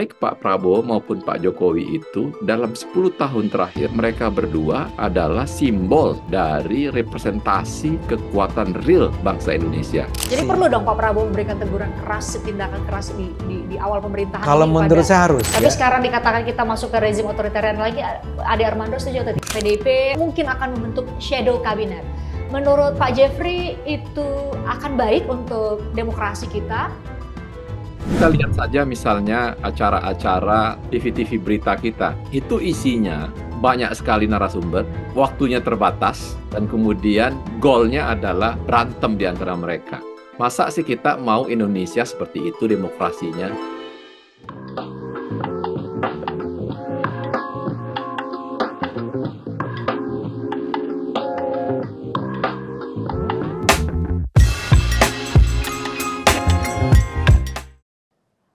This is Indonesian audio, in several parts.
baik Pak Prabowo maupun Pak Jokowi itu dalam 10 tahun terakhir mereka berdua adalah simbol dari representasi kekuatan real bangsa Indonesia. Jadi perlu dong Pak Prabowo memberikan teguran keras, tindakan keras di awal pemerintahan. Kalau menurut saya harus. Tapi sekarang dikatakan kita masuk ke rezim otoritarian lagi. Ade Armando setuju atau tidak? PDIP mungkin akan membentuk shadow cabinet. Menurut Pak Jeffrey itu akan baik untuk demokrasi kita? Kita lihat saja misalnya acara-acara TV-TV berita kita. Itu isinya banyak sekali narasumber, waktunya terbatas, dan kemudian goalnya adalah berantem di antara mereka. Masa sih kita mau Indonesia seperti itu demokrasinya?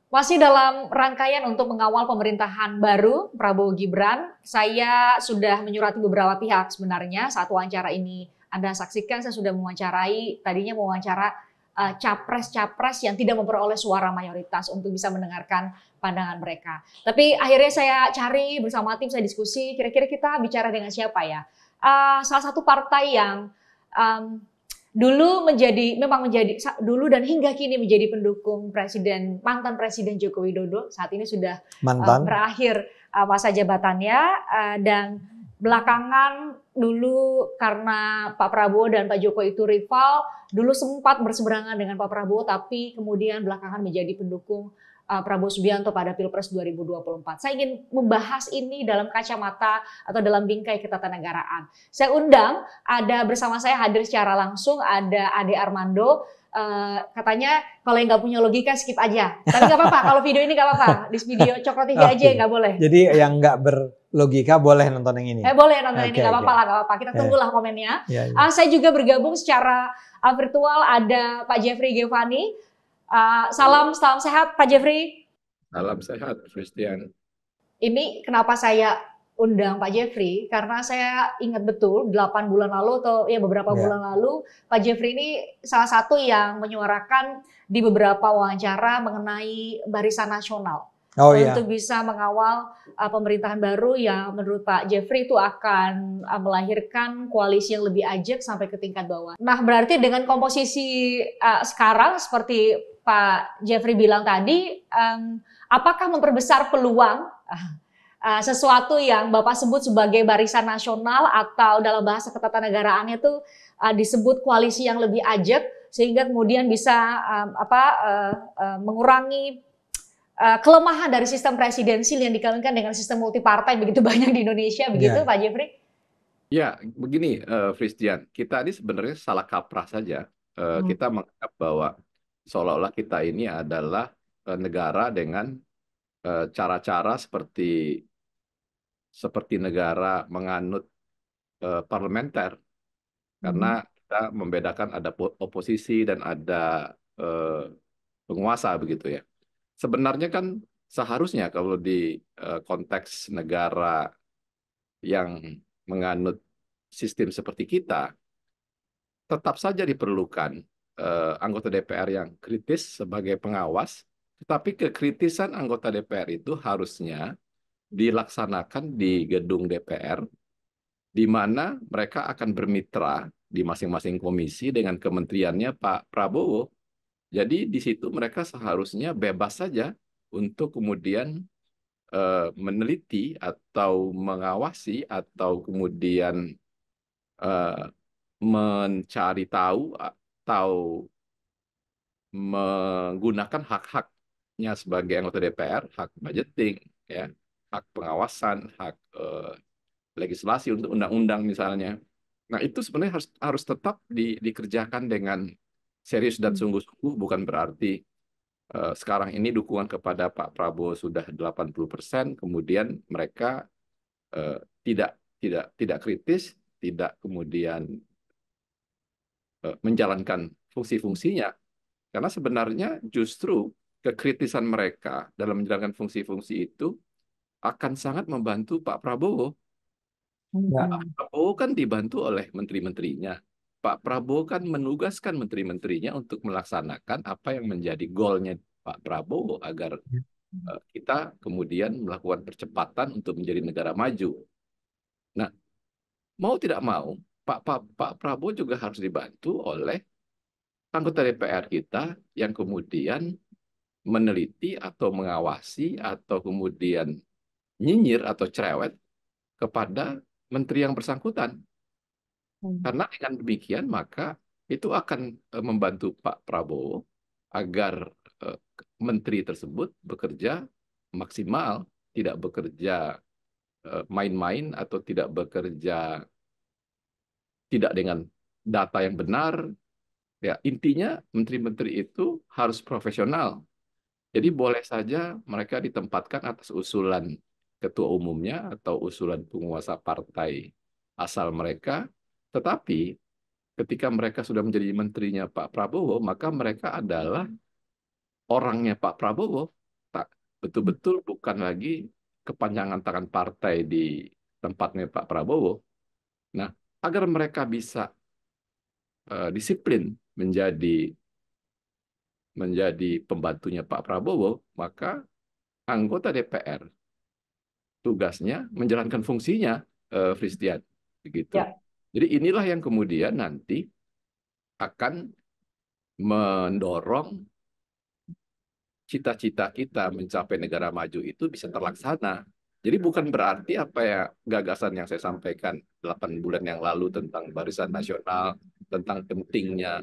Masih dalam rangkaian untuk mengawal pemerintahan baru Prabowo Gibran, saya sudah menyurati beberapa pihak sebenarnya. Saat wawancara ini Anda saksikan, saya sudah mewawancarai, tadinya mewawancara capres-capres yang tidak memperoleh suara mayoritas untuk bisa mendengarkan pandangan mereka. Tapi akhirnya saya cari bersama tim, saya diskusi, kira-kira kita bicara dengan siapa ya? Salah satu partai yang dulu dan hingga kini menjadi pendukung mantan Presiden Joko Widodo, saat ini sudah berakhir masa jabatannya, dan belakangan dulu karena Pak Prabowo dan Pak Jokowi itu rival, dulu sempat berseberangan dengan Pak Prabowo, tapi kemudian belakangan menjadi pendukung Prabowo Subianto pada Pilpres 2024. Saya ingin membahas ini dalam kacamata atau dalam bingkai ketatanegaraan. Saya undang, ada bersama saya hadir secara langsung, ada Ade Armando. Katanya kalau yang nggak punya logika skip aja. Tapi nggak apa-apa, kalau video ini nggak apa-apa. Di video Cokro TV aja nggak boleh. Jadi yang nggak berlogika boleh nonton yang ini? Boleh nonton ini, nggak apa-apa lah, nggak apa-apa. Kita tunggulah komennya. Saya juga bergabung secara virtual, ada Pak Jeffrey Giovanni. Salam sehat Pak Jeffrey. Salam sehat, Christian. Ini kenapa saya undang Pak Jeffrey, karena saya ingat betul 8 bulan lalu atau ya beberapa bulan lalu, Pak Jeffrey ini salah satu yang menyuarakan di beberapa wawancara mengenai Barisan Nasional. Untuk bisa mengawal pemerintahan baru yang menurut Pak Jeffrey itu akan melahirkan koalisi yang lebih ajak sampai ke tingkat bawah. Nah, berarti dengan komposisi sekarang seperti Pak Jeffrey bilang tadi, apakah memperbesar peluang sesuatu yang Bapak sebut sebagai Barisan Nasional atau dalam bahasa ketatanegaraan itu disebut koalisi yang lebih ajak, sehingga kemudian bisa mengurangi kelemahan dari sistem presidensil yang dikawinkan dengan sistem multipartai begitu banyak di Indonesia, begitu Pak Jeffrey? Ya, begini Christian, kita ini sebenarnya salah kaprah saja. Kita menganggap bahwa seolah-olah kita ini adalah negara dengan cara-cara seperti negara menganut parlementer, karena kita membedakan ada oposisi dan ada penguasa begitu ya. Sebenarnya kan seharusnya kalau di konteks negara yang menganut sistem seperti kita, tetap saja diperlukan anggota DPR yang kritis sebagai pengawas, tetapi kekritisan anggota DPR itu harusnya dilaksanakan di gedung DPR, di mana mereka akan bermitra di masing-masing komisi dengan kementeriannya Pak Prabowo. Jadi di situ mereka seharusnya bebas saja untuk kemudian meneliti atau mengawasi atau kemudian mencari tahu atau menggunakan hak-haknya sebagai anggota DPR, hak budgeting, ya, hak pengawasan, hak legislasi untuk undang-undang misalnya. Nah itu sebenarnya harus tetap dikerjakan dengan serius dan sungguh-sungguh, bukan berarti sekarang ini dukungan kepada Pak Prabowo sudah 80%, kemudian mereka tidak kritis, tidak kemudian menjalankan fungsi-fungsinya. Karena sebenarnya justru kekritisan mereka dalam menjalankan fungsi-fungsi itu akan sangat membantu Pak Prabowo. Pak Prabowo kan dibantu oleh menteri-menterinya. Pak Prabowo kan menugaskan menteri-menterinya untuk melaksanakan apa yang menjadi goalnya Pak Prabowo agar kita kemudian melakukan percepatan untuk menjadi negara maju. Nah, mau tidak mau, Pak Prabowo juga harus dibantu oleh anggota DPR kita yang kemudian meneliti atau mengawasi atau kemudian nyinyir atau cerewet kepada menteri yang bersangkutan. Karena dengan demikian maka itu akan membantu Pak Prabowo agar menteri tersebut bekerja maksimal, tidak bekerja main-main atau tidak bekerja tidak dengan data yang benar. Ya, intinya menteri-menteri itu harus profesional. Jadi boleh saja mereka ditempatkan atas usulan ketua umumnya atau usulan penguasa partai asal mereka, tetapi ketika mereka sudah menjadi menterinya Pak Prabowo, maka mereka adalah orangnya Pak Prabowo, tak betul-betul bukan lagi kepanjangan tangan partai di tempatnya Pak Prabowo. Nah, agar mereka bisa disiplin menjadi pembantunya Pak Prabowo, maka anggota DPR tugasnya menjalankan fungsinya, Christian, begitu. Ya. Jadi inilah yang kemudian nanti akan mendorong cita-cita kita mencapai negara maju itu bisa terlaksana. Jadi bukan berarti apa ya gagasan yang saya sampaikan 8 bulan yang lalu tentang barisan nasional, tentang pentingnya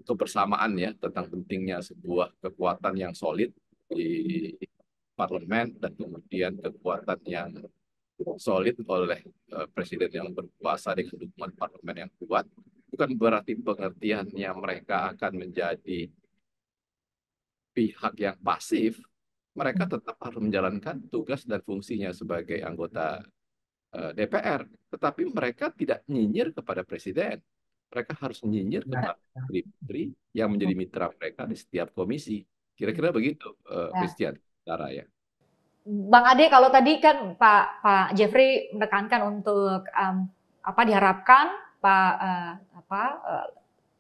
kebersamaan ya, tentang pentingnya sebuah kekuatan yang solid di parlemen dan kemudian kekuatan yang solid oleh presiden yang berkuasa dengan dukungan parlemen yang kuat. Bukan berarti pengertiannya mereka akan menjadi pihak yang pasif. Mereka tetap harus menjalankan tugas dan fungsinya sebagai anggota DPR. Tetapi mereka tidak nyinyir kepada presiden. Mereka harus nyinyir kepada menteri yang menjadi mitra mereka di setiap komisi. Kira-kira begitu, Christian, cara ya. Bang Ade, kalau tadi kan Pak Jeffrey menekankan untuk diharapkan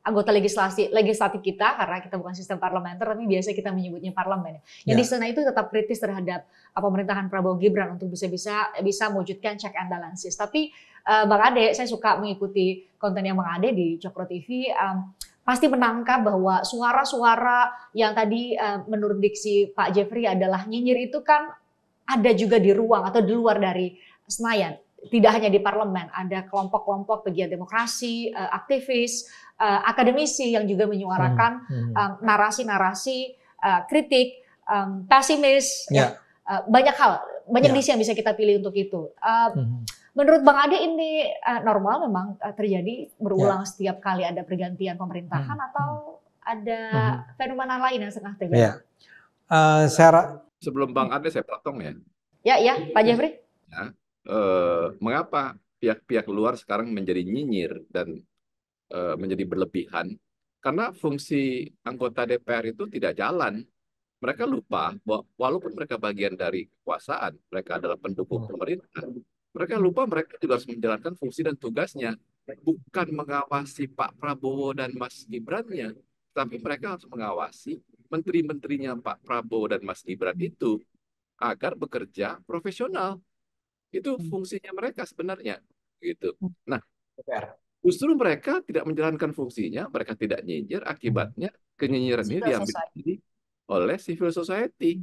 anggota legislatif kita, karena kita bukan sistem parlementer, tapi biasa kita menyebutnya parlemen. Yang di sana itu tetap kritis terhadap pemerintahan Prabowo Gibran untuk bisa mewujudkan check and balances. Tapi Bang Ade, saya suka mengikuti kontennya Bang Ade di Cokro TV. Pasti menangkap bahwa suara-suara yang tadi menurut diksi Pak Jeffrey adalah nyinyir itu kan ada juga di ruang atau di luar dari Senayan. Tidak hanya di parlemen, ada kelompok-kelompok pegiat demokrasi, aktivis, akademisi yang juga menyuarakan narasi-narasi kritik, pesimis, banyak hal, banyak diksi yang bisa kita pilih untuk itu. Menurut Bang Ade ini normal memang terjadi berulang setiap kali ada pergantian pemerintahan atau ada fenomena lain yang setengah terjadi? Sebelum Bang Ade saya potong ya. Ya, Pak Jeffrey. Ya, mengapa pihak-pihak luar sekarang menjadi nyinyir dan menjadi berlebihan? Karena fungsi anggota DPR itu tidak jalan. Mereka lupa bahwa walaupun mereka bagian dari kekuasaan, mereka adalah pendukung pemerintah. Mereka lupa mereka juga harus menjalankan fungsi dan tugasnya. Bukan mengawasi Pak Prabowo dan Mas Gibran-nya, tapi mereka harus mengawasi menteri-menterinya Pak Prabowo dan Mas Gibran itu agar bekerja profesional. Itu fungsinya mereka sebenarnya. Gitu. Nah, justru mereka tidak menjalankan fungsinya, mereka tidak nyinyir, akibatnya kenyinyiran ini diambil oleh civil society.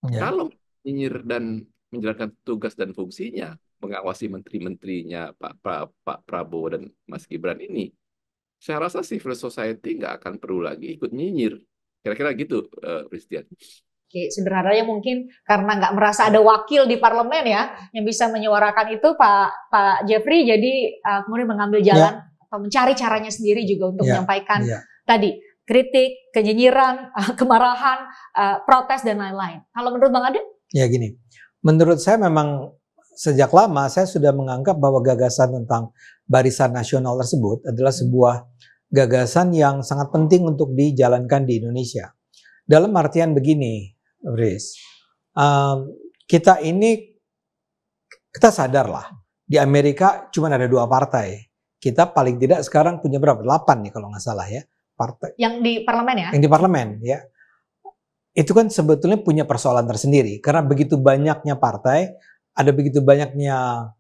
Kalau nyinyir dan menjalankan tugas dan fungsinya, mengawasi menteri-menterinya Pak Prabowo dan Mas Gibran ini, saya rasa civil society nggak akan perlu lagi ikut nyinyir. Kira-kira gitu, Christian. Oke, sederhananya mungkin karena nggak merasa ada wakil di parlemen ya yang bisa menyuarakan itu, Pak Jeffrey, jadi kemudian mengambil jalan atau mencari caranya sendiri juga untuk menyampaikan tadi kritik, kenyinyiran, kemarahan, protes dan lain-lain. Kalau menurut Bang Ade? Ya gini, menurut saya memang sejak lama saya sudah menganggap bahwa gagasan tentang barisan nasional tersebut adalah sebuah gagasan yang sangat penting untuk dijalankan di Indonesia. Dalam artian begini, Riz, kita sadar lah, di Amerika cuma ada 2 partai. Kita paling tidak sekarang punya berapa? 8 nih kalau nggak salah ya. Partai. Yang di parlemen ya? Yang di parlemen ya. itu kan sebetulnya punya persoalan tersendiri. Karena begitu banyaknya partai, ada begitu banyaknya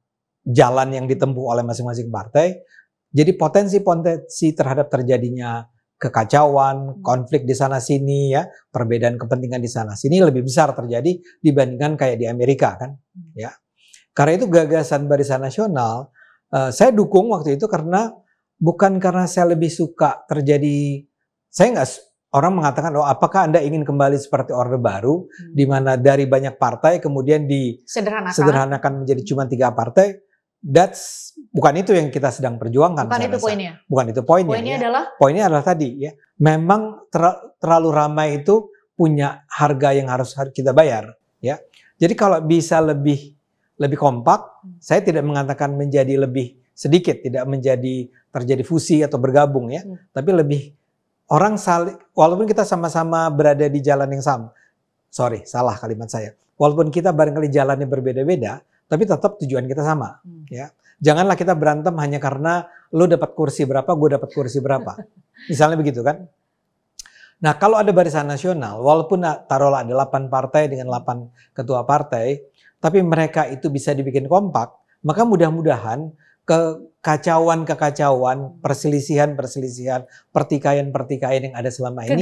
jalan yang ditempuh oleh masing-masing partai, jadi potensi-potensi terhadap terjadinya kekacauan, konflik di sana sini ya, perbedaan kepentingan di sana sini lebih besar terjadi dibandingkan kayak di Amerika kan, ya. Karena itu gagasan Barisan Nasional saya dukung waktu itu karena bukan karena saya lebih suka terjadi, saya nggak, orang mengatakan, oh apakah Anda ingin kembali seperti Orde Baru, di mana dari banyak partai kemudian disederhanakan menjadi cuma 3 partai. Bukan itu yang kita sedang perjuangkan. Bukan itu poinnya. Bukan itu poinnya. Poinnya adalah? Poinnya adalah tadi ya, memang terlalu ramai itu punya harga yang harus kita bayar. Ya, jadi kalau bisa lebih kompak, saya tidak mengatakan menjadi lebih sedikit, tidak menjadi terjadi fusi atau bergabung ya, tapi lebih orang saling, walaupun kita sama-sama berada di jalan yang sama. Sorry, salah kalimat saya. Walaupun kita barangkali jalannya berbeda-beda, tapi tetap tujuan kita sama, ya. Janganlah kita berantem hanya karena lo dapat kursi berapa, gue dapat kursi berapa. Misalnya begitu kan. Nah, kalau ada Barisan Nasional, walaupun taruhlah ada 8 partai dengan 8 ketua partai, tapi mereka itu bisa dibikin kompak, maka mudah-mudahan kekacauan, perselisihan, pertikaian yang ada selama ini,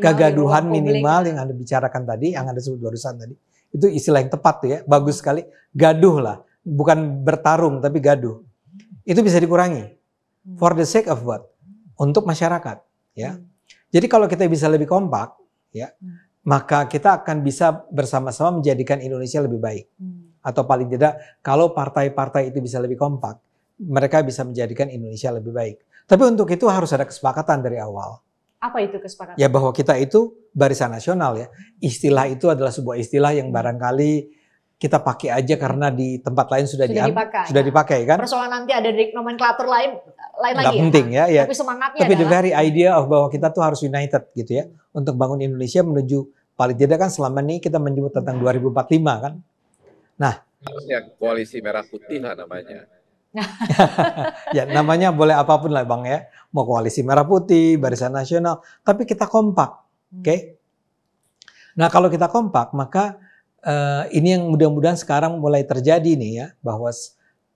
kegaduhan minimal yang Anda bicarakan tadi, yang Anda sebut barusan tadi, itu istilah yang tepat tuh ya, bagus sekali. Gaduh lah, bukan bertarung tapi gaduh. Itu bisa dikurangi. For the sake of what? Untuk masyarakat, ya. Jadi kalau kita bisa lebih kompak, ya, maka kita akan bisa bersama-sama menjadikan Indonesia lebih baik. Atau paling tidak, kalau partai-partai itu bisa lebih kompak, mereka bisa menjadikan Indonesia lebih baik. Tapi untuk itu harus ada kesepakatan dari awal. Apa itu kesepakatan? Ya, bahwa kita itu Barisan Nasional ya. Istilah itu adalah sebuah istilah yang barangkali kita pakai aja karena di tempat lain sudah dipakai kan. Persoalan nanti ada di nomenklatur lain lagi. Nggak penting ya. Tapi semangatnya the very idea of bahwa kita tuh harus united gitu ya. Untuk bangun Indonesia menuju, paling tidak kan selama ini kita menyebut tentang 2045 kan. Nah. Harusnya koalisi merah putih lah namanya. Ya namanya boleh apapun lah Bang ya. Mau koalisi merah putih, Barisan Nasional. Tapi kita kompak. Oke? Nah kalau kita kompak maka ini yang mudah-mudahan sekarang mulai terjadi nih ya. Bahwa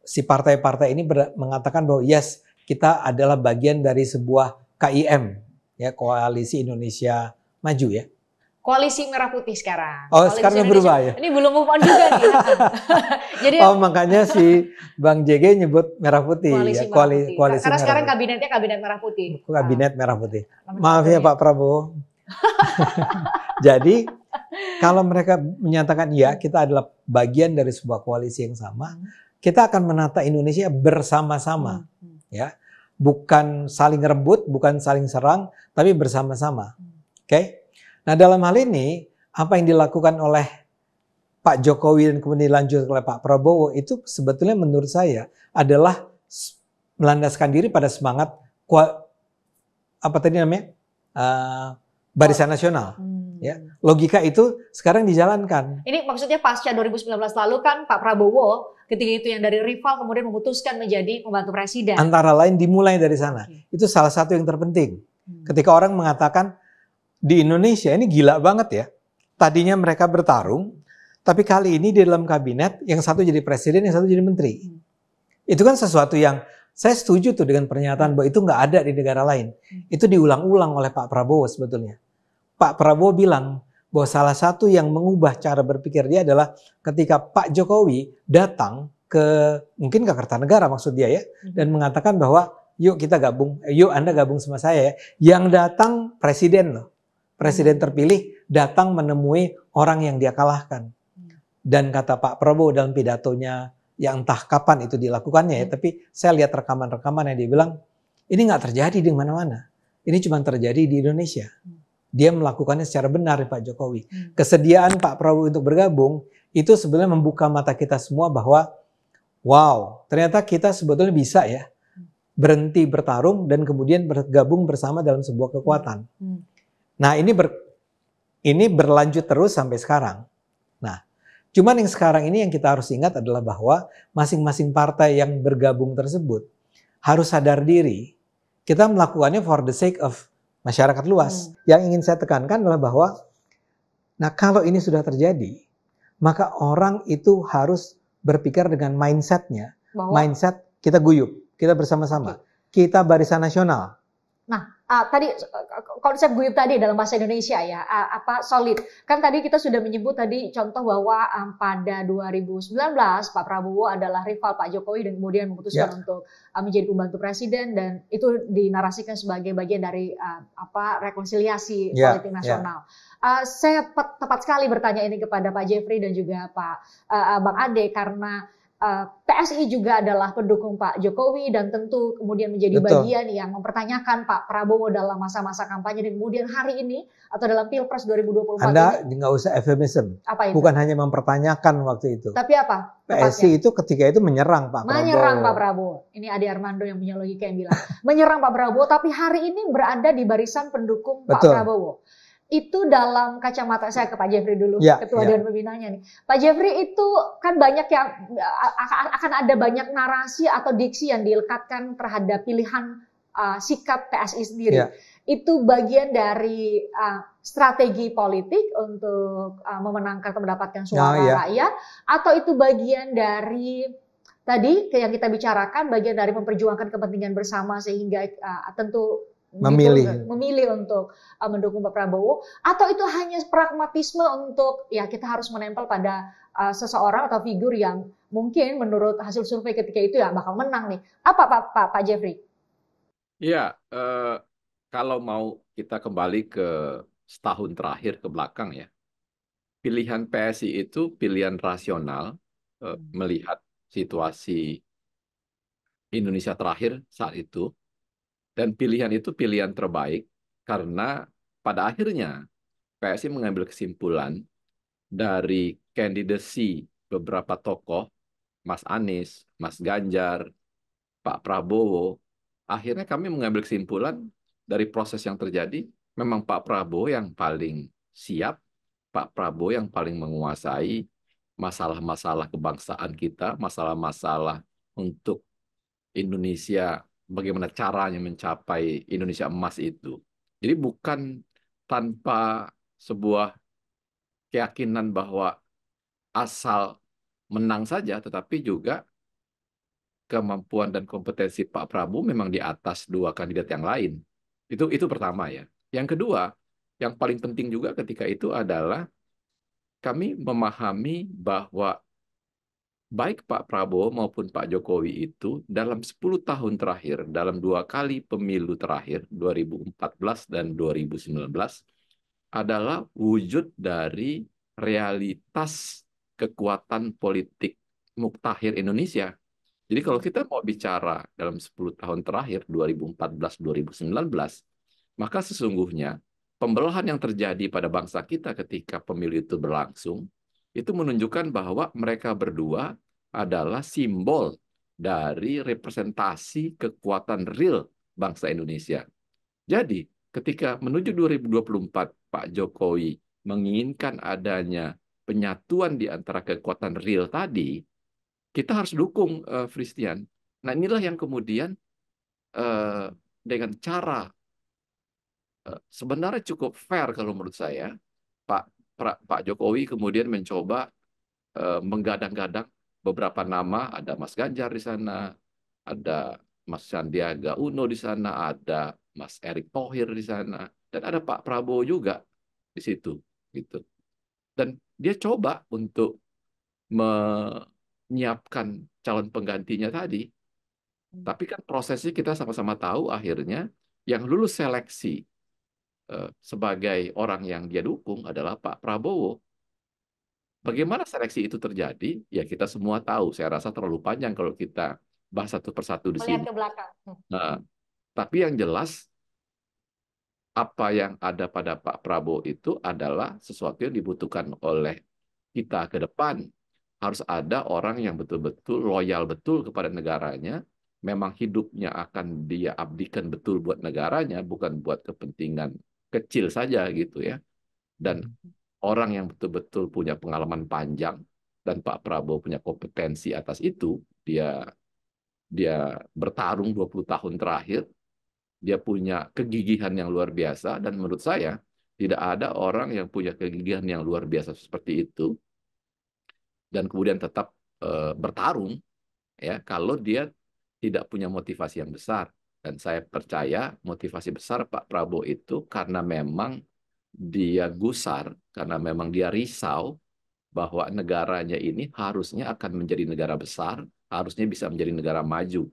si partai-partai ini mengatakan bahwa yes kita adalah bagian dari sebuah KIM. Ya, Koalisi Indonesia Maju ya. Koalisi Merah Putih sekarang. Oh, Koalisi sekarang berubah ya? Ini belum move on juga nih. Jadi, makanya si Bang JG nyebut Merah Putih. Koalisi ya, Merah Putih. Koalisi Karena Merah sekarang Putih. kabinetnya Kabinet Merah Putih. Kabinet Merah Putih. Maaf ya Pak Prabowo. Jadi, kalau mereka menyatakan ya kita adalah bagian dari sebuah koalisi yang sama, kita akan menata Indonesia bersama-sama. Ya, bukan saling rebut, bukan saling serang, tapi bersama-sama. Oke? Nah dalam hal ini, apa yang dilakukan oleh Pak Jokowi dan kemudian dilanjutkan oleh Pak Prabowo itu sebetulnya menurut saya adalah melandaskan diri pada semangat Barisan Nasional. Ya, logika itu sekarang dijalankan. Ini maksudnya pasca 2019 lalu kan Pak Prabowo ketika itu yang dari rival kemudian memutuskan menjadi pembantu presiden. Antara lain dimulai dari sana. Itu salah satu yang terpenting. Ketika orang mengatakan di Indonesia ini gila banget ya. Tadinya mereka bertarung, tapi kali ini di dalam kabinet yang satu jadi presiden, yang satu jadi menteri. Itu kan sesuatu yang saya setuju tuh dengan pernyataan bahwa itu nggak ada di negara lain. Itu diulang-ulang oleh Pak Prabowo sebetulnya. Pak Prabowo bilang bahwa salah satu yang mengubah cara berpikir dia adalah ketika Pak Jokowi datang mungkin ke Kertanegara maksud dia ya, dan mengatakan bahwa yuk kita gabung, yuk Anda gabung sama saya ya. Yang datang presiden loh. Presiden terpilih datang menemui orang yang dia kalahkan. Dan kata Pak Prabowo dalam pidatonya, yang entah kapan itu dilakukannya ya, tapi saya lihat rekaman-rekaman yang dia bilang, ini nggak terjadi di mana-mana. Ini cuma terjadi di Indonesia. Dia melakukannya secara benar Pak Jokowi. Kesediaan Pak Prabowo untuk bergabung, itu sebenarnya membuka mata kita semua bahwa, wow, ternyata kita sebetulnya bisa ya, berhenti bertarung dan kemudian bergabung bersama dalam sebuah kekuatan. Nah ini berlanjut terus sampai sekarang. Nah, cuman yang sekarang ini yang kita harus ingat adalah bahwa masing-masing partai yang bergabung tersebut harus sadar diri. Kita melakukannya for the sake of masyarakat luas. Yang ingin saya tekankan adalah bahwa Nah, kalau ini sudah terjadi, maka orang itu harus berpikir dengan mindsetnya. Bahwa Mindset kita guyup, kita bersama-sama. Kita barisan nasional. Nah, tadi konsep guyup tadi dalam bahasa Indonesia ya, solid. Kan tadi kita sudah menyebut tadi contoh bahwa pada 2019 Pak Prabowo adalah rival Pak Jokowi dan kemudian memutuskan untuk menjadi pembantu presiden dan itu dinarasikan sebagai bagian dari rekonsiliasi politik nasional. Saya tepat sekali bertanya ini kepada Pak Jeffrey dan juga Bang Ade karena PSI juga adalah pendukung Pak Jokowi dan tentu kemudian menjadi bagian yang mempertanyakan Pak Prabowo dalam masa-masa kampanye dan kemudian hari ini atau dalam Pilpres 2024 Anda nggak usah eufemism. Apa itu? Bukan hanya mempertanyakan waktu itu. Tapi apa? PSI itu ketika itu menyerang Pak Prabowo. Menyerang Pak Prabowo. Ini Ade Armando yang punya logika yang bilang menyerang Pak Prabowo tapi hari ini berada di barisan pendukung Pak Prabowo. Itu dalam kacamata saya ke Pak Jeffrey dulu, Ketua Dewan Pembinanya nih. Pak Jeffrey itu kan banyak yang akan ada banyak narasi atau diksi yang dilekatkan terhadap pilihan sikap PSI sendiri. Itu bagian dari strategi politik untuk memenangkan atau mendapatkan suara rakyat, atau itu bagian dari tadi yang kita bicarakan, bagian dari memperjuangkan kepentingan bersama sehingga tentu memilih untuk mendukung Pak Prabowo, atau itu hanya pragmatisme untuk kita harus menempel pada seseorang atau figur yang mungkin menurut hasil survei ketika itu bakal menang nih. Apa Pak Jeffrey? Iya, kalau mau kita kembali ke setahun terakhir ke belakang ya, pilihan PSI itu pilihan rasional melihat situasi Indonesia terakhir saat itu. Dan pilihan itu pilihan terbaik karena pada akhirnya PSI mengambil kesimpulan dari kandidasi beberapa tokoh, Mas Anies, Mas Ganjar, Pak Prabowo. Akhirnya kami mengambil kesimpulan dari proses yang terjadi, memang Pak Prabowo yang paling siap, Pak Prabowo yang paling menguasai masalah-masalah kebangsaan kita, masalah-masalah untuk Indonesia, bagaimana caranya mencapai Indonesia emas itu. Jadi bukan tanpa sebuah keyakinan bahwa asal menang saja, tetapi juga kemampuan dan kompetensi Pak Prabowo memang di atas dua kandidat yang lain. Itu pertama ya. Yang kedua, yang paling penting juga ketika itu adalah kami memahami bahwa baik Pak Prabowo maupun Pak Jokowi itu dalam 10 tahun terakhir, dalam 2 kali pemilu terakhir, 2014 dan 2019, adalah wujud dari realitas kekuatan politik muktahir Indonesia. Jadi kalau kita mau bicara dalam 10 tahun terakhir, 2014-2019, maka sesungguhnya pembelahan yang terjadi pada bangsa kita ketika pemilu itu berlangsung, itu menunjukkan bahwa mereka berdua adalah simbol dari representasi kekuatan real bangsa Indonesia. Jadi, ketika menuju 2024, Pak Jokowi menginginkan adanya penyatuan di antara kekuatan real tadi, kita harus dukung Christian. Nah, inilah yang kemudian dengan cara sebenarnya cukup fair kalau menurut saya, Pak Jokowi kemudian mencoba menggadang-gadang beberapa nama, ada Mas Ganjar di sana, ada Mas Sandiaga Uno di sana, ada Mas Erick Thohir di sana, dan ada Pak Prabowo juga di situ, gitu. Dan dia coba untuk menyiapkan calon penggantinya tadi, tapi kan prosesnya kita sama-sama tahu akhirnya yang lulus seleksi sebagai orang yang dia dukung adalah Pak Prabowo. Bagaimana seleksi itu terjadi? Ya kita semua tahu. Saya rasa terlalu panjang kalau kita bahas satu persatu di sini. Melihat ke belakang. Nah, tapi yang jelas apa yang ada pada Pak Prabowo itu adalah sesuatu yang dibutuhkan oleh kita ke depan. Harus ada orang yang betul-betul loyal betul kepada negaranya. Memang hidupnya akan dia abdikan betul buat negaranya, bukan buat kepentingan kecil saja gitu ya. Dan orang yang betul-betul punya pengalaman panjang dan Pak Prabowo punya kompetensi atas itu, dia bertarung 20 tahun terakhir, dia punya kegigihan yang luar biasa dan menurut saya Tidak ada orang yang punya kegigihan yang luar biasa seperti itu dan kemudian tetap bertarung ya kalau dia tidak punya motivasi yang besar. Dan saya percaya motivasi besar Pak Prabowo itu karena memang dia gusar, karena memang dia risau bahwa negaranya ini harusnya akan menjadi negara besar, harusnya bisa menjadi negara maju.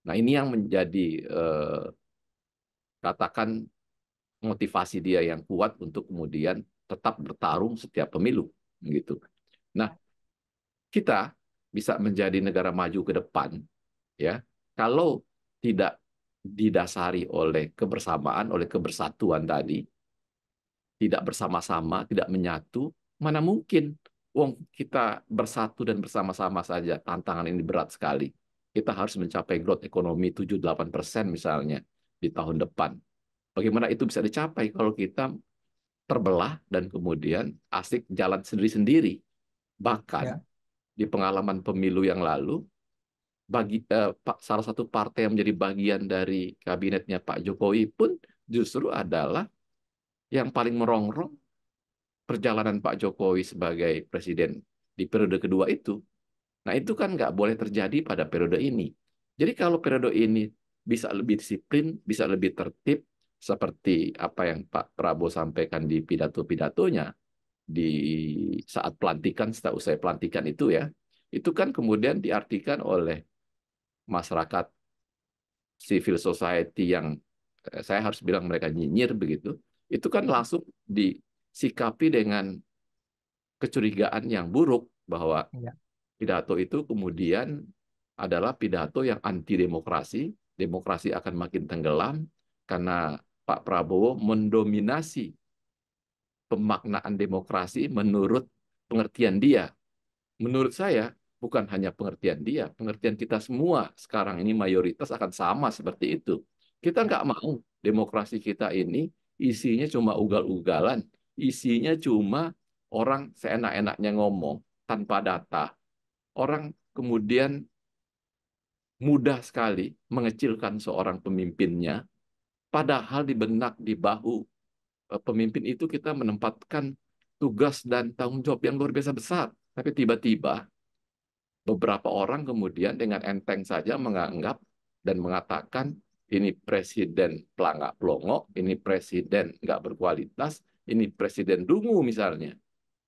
Nah, ini yang menjadi katakan motivasi dia yang kuat untuk kemudian tetap bertarung setiap pemilu gitu. Nah, kita bisa menjadi negara maju ke depan ya kalau tidak didasari oleh kebersamaan, oleh kebersatuan tadi, tidak bersama-sama, tidak menyatu, mana mungkin wong kita bersatu dan bersama-sama saja tantangan ini berat sekali. Kita harus mencapai growth ekonomi 7-8% misalnya di tahun depan. Bagaimana itu bisa dicapai kalau kita terbelah dan kemudian asik jalan sendiri-sendiri. Bahkan Ya. di pengalaman pemilu yang lalu, salah satu partai yang menjadi bagian dari kabinetnya Pak Jokowi pun justru adalah yang paling merongrong perjalanan Pak Jokowi sebagai presiden di periode kedua itu. Nah, itu kan nggak boleh terjadi pada periode ini. Jadi kalau periode ini bisa lebih disiplin, bisa lebih tertib, seperti apa yang Pak Prabowo sampaikan di pidato-pidatonya di saat pelantikan, setelah usai pelantikan itu ya, itu kan kemudian diartikan oleh masyarakat civil society yang saya harus bilang mereka nyinyir begitu, itu kan langsung disikapi dengan kecurigaan yang buruk bahwa Ya. pidato itu kemudian adalah pidato yang anti demokrasi, demokrasi akan makin tenggelam karena Pak Prabowo mendominasi pemaknaan demokrasi menurut pengertian dia. Menurut saya, bukan hanya pengertian dia, pengertian kita semua sekarang ini mayoritas akan sama seperti itu. Kita Ya. nggak mau demokrasi kita ini isinya cuma ugal-ugalan, isinya cuma orang seenak-enaknya ngomong tanpa data. Orang kemudian mudah sekali mengecilkan seorang pemimpinnya, padahal di benak, di bahu pemimpin itu kita menempatkan tugas dan tanggung jawab yang luar biasa besar. Tapi tiba-tiba beberapa orang kemudian dengan enteng saja menganggap dan mengatakan ini presiden pelangak pelongo, ini presiden nggak berkualitas, ini presiden dungu misalnya.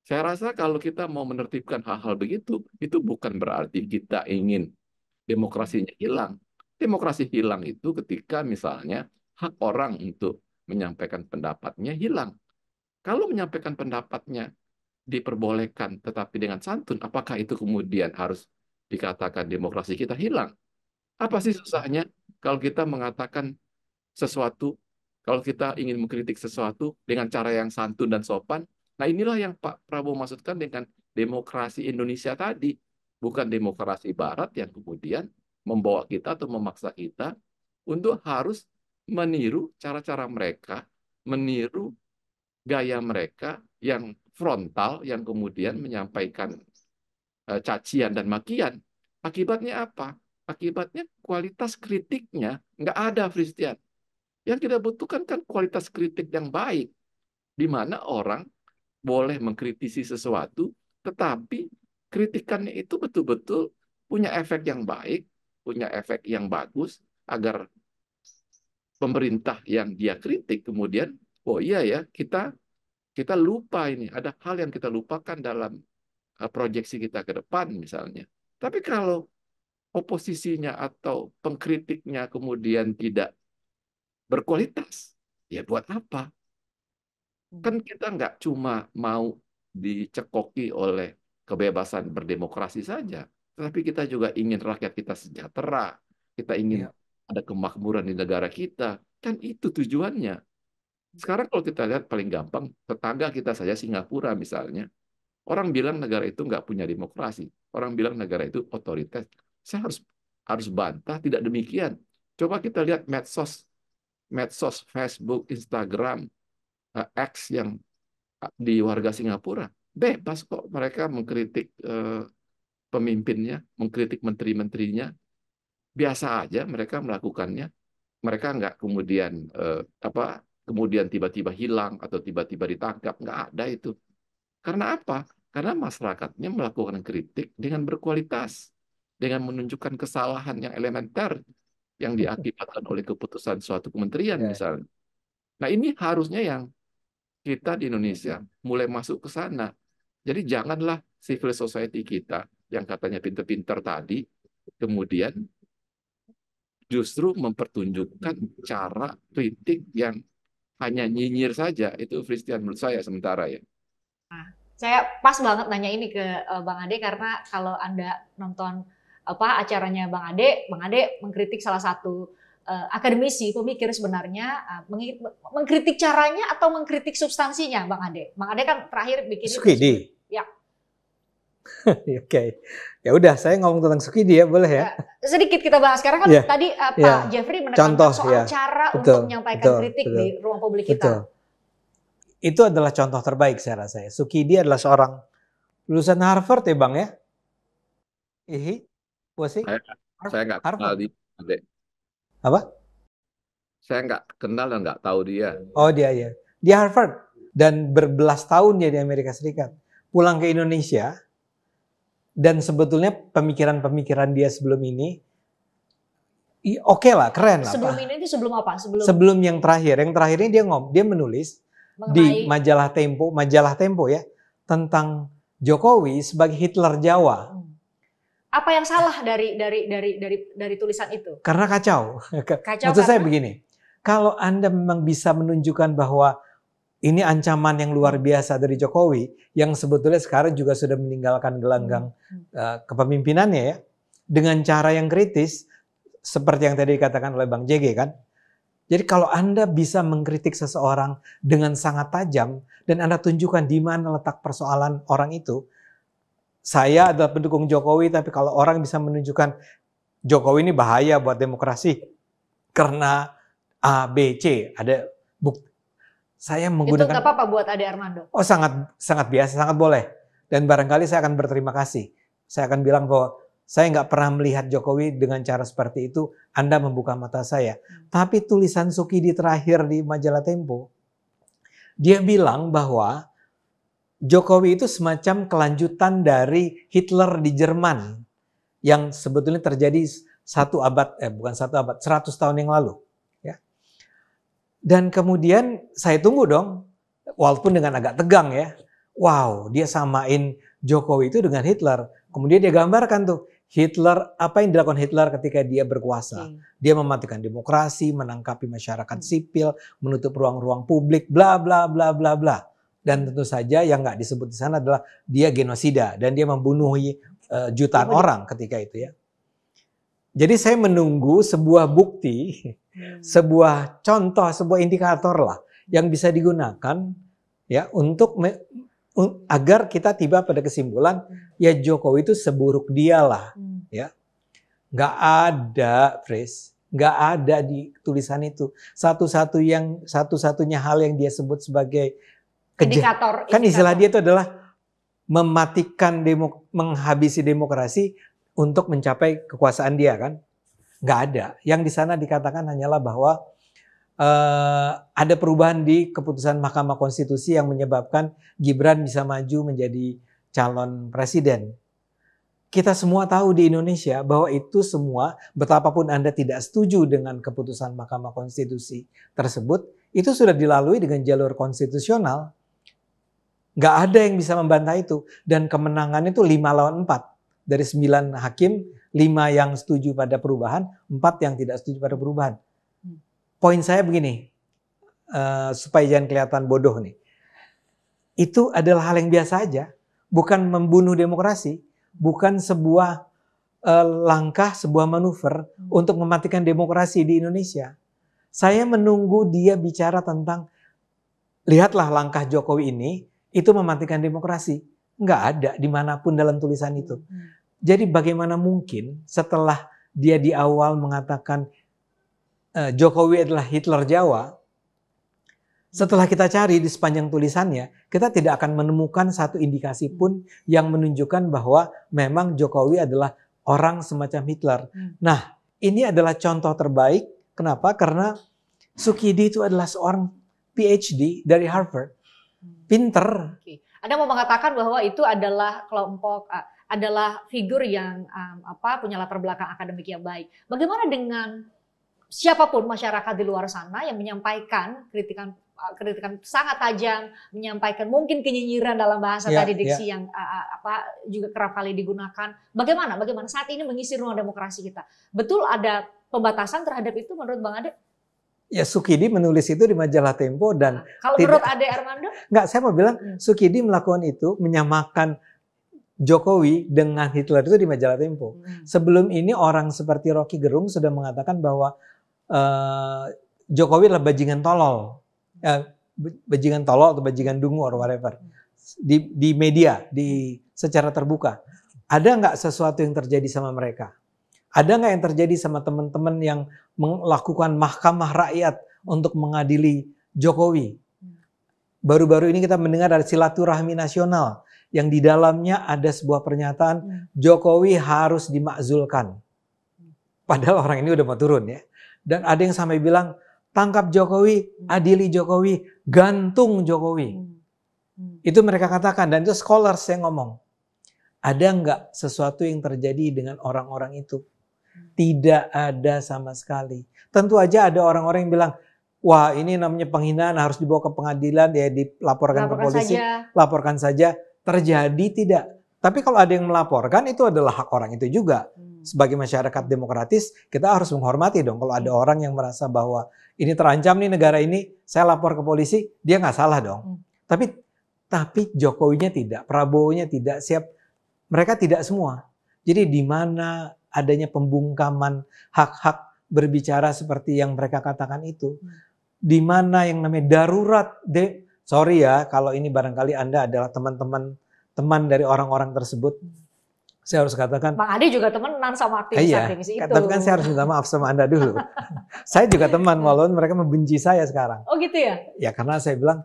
Saya rasa kalau kita mau menertibkan hal-hal begitu, itu bukan berarti kita ingin demokrasinya hilang. Demokrasi hilang itu ketika misalnya hak orang untuk menyampaikan pendapatnya hilang. Kalau menyampaikan pendapatnya diperbolehkan tetapi dengan santun, apakah itu kemudian harus dikatakan demokrasi kita hilang? Apa sih susahnya kalau kita mengatakan sesuatu, kalau kita ingin mengkritik sesuatu dengan cara yang santun dan sopan? Nah, inilah yang Pak Prabowo maksudkan dengan demokrasi Indonesia tadi, bukan demokrasi Barat yang kemudian membawa kita atau memaksa kita untuk harus meniru cara-cara mereka, meniru gaya mereka yang frontal, yang kemudian menyampaikan cacian dan makian. Akibatnya apa? Akibatnya kualitas kritiknya nggak ada, Christian. Yang kita butuhkan kan kualitas kritik yang baik, di mana orang boleh mengkritisi sesuatu, tetapi kritikannya itu betul-betul punya efek yang baik, punya efek yang bagus, agar pemerintah yang dia kritik kemudian, oh iya ya, kita lupa ini, ada hal yang kita lupakan dalam proyeksi kita ke depan misalnya. Tapi kalau oposisinya atau pengkritiknya kemudian tidak berkualitas, ya buat apa? Kan kita nggak cuma mau dicekoki oleh kebebasan berdemokrasi saja, tetapi kita juga ingin rakyat kita sejahtera, kita ingin Ya. ada kemakmuran di negara kita. Kan itu tujuannya. Sekarang kalau kita lihat paling gampang, tetangga kita saja Singapura misalnya, orang bilang negara itu nggak punya demokrasi, orang bilang negara itu otoriter. Saya harus bantah, tidak demikian. Coba kita lihat medsos, medsos Facebook, Instagram, X yang di warga Singapura. Bebas kok mereka mengkritik pemimpinnya, mengkritik menteri-menterinya. Biasa aja mereka melakukannya. Mereka nggak kemudian apa kemudian tiba-tiba hilang atau tiba-tiba ditangkap. Nggak ada itu. Karena apa? Karena masyarakatnya melakukan kritik dengan berkualitas, dengan menunjukkan kesalahan yang elementer yang diakibatkan oleh keputusan suatu kementerian Ya. misalnya. Nah ini harusnya yang kita di Indonesia mulai masuk ke sana. Jadi janganlah civil society kita yang katanya pinter-pinter tadi, kemudian justru mempertunjukkan cara kritik yang hanya nyinyir saja. Itu Christian menurut saya sementara ya. Saya pas banget nanya ini ke Bang Ade karena kalau Anda nonton acaranya Bang Ade mengkritik salah satu akademisi, pemikir sebenarnya mengkritik caranya atau mengkritik substansinya Bang Ade. Bang Ade kan terakhir bikin Sukidi. Ya. Oke. Ya udah, saya ngomong tentang Sukidi ya, boleh ya? Sedikit kita bahas karena kan tadi Pak Jeffrey menekankan soal cara untuk menyampaikan kritik di ruang publik kita. Itu adalah contoh terbaik saya rasa ya. Sukidi adalah seorang lulusan Harvard ya Bang ya? Saya nggak kenal dia. Apa? Saya nggak kenal dan nggak tahu dia. Oh dia ya. Dia Harvard dan berbelas tahun dia di Amerika Serikat. Pulang ke Indonesia dan sebetulnya pemikiran-pemikiran dia sebelum ini oke lah, keren lah. Sebelum ini itu sebelum apa? Sebelum yang terakhir. Yang terakhir ini dia menulis di majalah Tempo ya tentang Jokowi sebagai Hitler Jawa. Apa yang salah dari tulisan itu? Karena kacau. Maksud saya begini, kalau Anda memang bisa menunjukkan bahwa ini ancaman yang luar biasa dari Jokowi yang sebetulnya sekarang juga sudah meninggalkan gelanggang kepemimpinannya ya, dengan cara yang kritis seperti yang tadi dikatakan oleh Bang JG kan. Jadi kalau Anda bisa mengkritik seseorang dengan sangat tajam dan Anda tunjukkan di mana letak persoalan orang itu, saya adalah pendukung Jokowi, tapi kalau orang bisa menunjukkan Jokowi ini bahaya buat demokrasi karena A, B, C, ada bukti. Saya menggunakan. Itu nggak apa-apa buat Ade Armando? Oh sangat biasa, sangat boleh. Dan barangkali saya akan berterima kasih. Saya akan bilang bahwa saya nggak pernah melihat Jokowi dengan cara seperti itu. Anda membuka mata saya. Tapi tulisan Sukidi terakhir di majalah Tempo, dia bilang bahwa Jokowi itu semacam kelanjutan dari Hitler di Jerman yang sebetulnya terjadi 100 tahun yang lalu. Ya. Dan kemudian saya tunggu dong, walaupun dengan agak tegang ya. Wow, dia samain Jokowi itu dengan Hitler. Kemudian dia gambarkan tuh Hitler, apa yang dilakukan Hitler ketika dia berkuasa. Dia mematikan demokrasi, menangkapi masyarakat sipil, menutup ruang-ruang publik, bla bla bla bla bla. Dan tentu saja yang nggak disebut di sana adalah dia genosida dan dia membunuh jutaan orang ketika itu ya. Jadi saya menunggu sebuah bukti, sebuah contoh, sebuah indikator lah yang bisa digunakan ya untuk agar kita tiba pada kesimpulan ya Jokowi itu seburuk dialah ya. Nggak ada, Fris, nggak ada di tulisan itu. Satu-satunya hal yang dia sebut sebagai indikator. Kan istilah dia itu adalah menghabisi demokrasi untuk mencapai kekuasaan dia kan. Nggak ada. Yang di sana dikatakan hanyalah bahwa ada perubahan di keputusan Mahkamah Konstitusi yang menyebabkan Gibran bisa maju menjadi calon presiden. Kita semua tahu di Indonesia bahwa itu semua, betapapun Anda tidak setuju dengan keputusan Mahkamah Konstitusi tersebut, itu sudah dilalui dengan jalur konstitusional. Nggak ada yang bisa membantah itu. Dan kemenangan itu 5 lawan 4. Dari 9 hakim, 5 yang setuju pada perubahan, 4 yang tidak setuju pada perubahan. Poin saya begini, supaya jangan kelihatan bodoh nih. Itu adalah hal yang biasa aja. Bukan membunuh demokrasi. Bukan sebuah langkah, sebuah manuver untuk mematikan demokrasi di Indonesia. Saya menunggu dia bicara tentang, lihatlah langkah Jokowi ini, itu mematikan demokrasi. Nggak ada dimanapun dalam tulisan itu. Jadi bagaimana mungkin setelah dia di awal mengatakan Jokowi adalah Hitler Jawa, setelah kita cari di sepanjang tulisannya, kita tidak akan menemukan satu indikasi pun yang menunjukkan bahwa memang Jokowi adalah orang semacam Hitler. Nah, ini adalah contoh terbaik. Kenapa? Karena Sukidi itu adalah seorang PhD dari Harvard. Pinter. Oke. Anda mau mengatakan bahwa itu adalah kelompok, adalah figur yang punya latar belakang akademik yang baik. Bagaimana dengan siapapun masyarakat di luar sana yang menyampaikan kritikan sangat tajam, menyampaikan mungkin kenyinyiran dalam bahasa tadi diksi yang juga kerap kali digunakan. Bagaimana saat ini mengisi ruang demokrasi kita? Betul ada pembatasan terhadap itu menurut Bang Ade? Ya, Sukidi menulis itu di majalah Tempo dan kalau menurut Ade Armando? Enggak, saya mau bilang Sukidi melakukan itu, menyamakan Jokowi dengan Hitler itu di majalah Tempo. Sebelum ini orang seperti Rocky Gerung sudah mengatakan bahwa Jokowi adalah bajingan tolol. Bajingan tolol atau bajingan dungu or whatever. Di media, secara terbuka. Ada nggak sesuatu yang terjadi sama mereka? Ada nggak yang terjadi sama teman-teman yang melakukan mahkamah rakyat untuk mengadili Jokowi? Baru-baru ini kita mendengar dari silaturahmi nasional yang di dalamnya ada sebuah pernyataan Jokowi harus dimakzulkan. Padahal orang ini udah mau turun ya. Dan ada yang sampai bilang tangkap Jokowi, adili Jokowi, gantung Jokowi. Itu mereka katakan dan itu scholars yang ngomong. Ada nggak sesuatu yang terjadi dengan orang-orang itu? Tidak ada sama sekali. Tentu aja ada orang-orang yang bilang, wah ini namanya penghinaan harus dibawa ke pengadilan, ya dilaporkan ke polisi, laporkan saja. Terjadi tidak. Tapi kalau ada yang melaporkan itu adalah hak orang itu juga. Sebagai masyarakat demokratis kita harus menghormati dong. Kalau ada orang yang merasa bahwa ini terancam nih negara ini, saya lapor ke polisi, dia nggak salah dong. Tapi Jokowinya tidak, Prabowo-nya tidak siap. Mereka tidak semua. Jadi di mana adanya pembungkaman hak-hak berbicara seperti yang mereka katakan itu. Di mana yang namanya darurat. Sorry ya, kalau ini barangkali Anda adalah teman dari orang-orang tersebut. Saya harus katakan. Bang Ade juga temenan sama aktivis-aktivis itu. Tapi kan saya harus minta maaf sama Anda dulu. Saya juga teman, walaupun mereka membenci saya sekarang. Oh gitu ya? Ya karena saya bilang,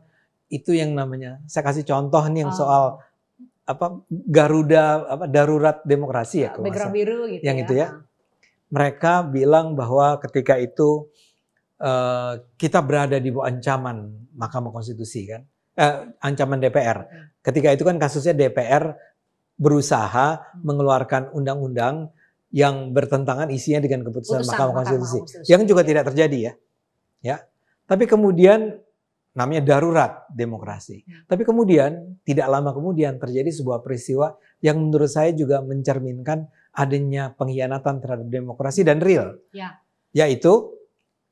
itu yang namanya, saya kasih contoh nih yang soal Garuda darurat demokrasi ya, background biru gitu yang itu ya. Mereka bilang bahwa ketika itu kita berada di bawah ancaman Mahkamah Konstitusi kan, ancaman DPR. Ketika itu kan kasusnya DPR berusaha mengeluarkan undang-undang yang bertentangan isinya dengan keputusan Mahkamah Konstitusi, yang juga tidak terjadi ya. Tapi kemudian namanya darurat demokrasi. Tapi kemudian tidak lama kemudian terjadi sebuah peristiwa yang menurut saya juga mencerminkan adanya pengkhianatan terhadap demokrasi dan real. Yaitu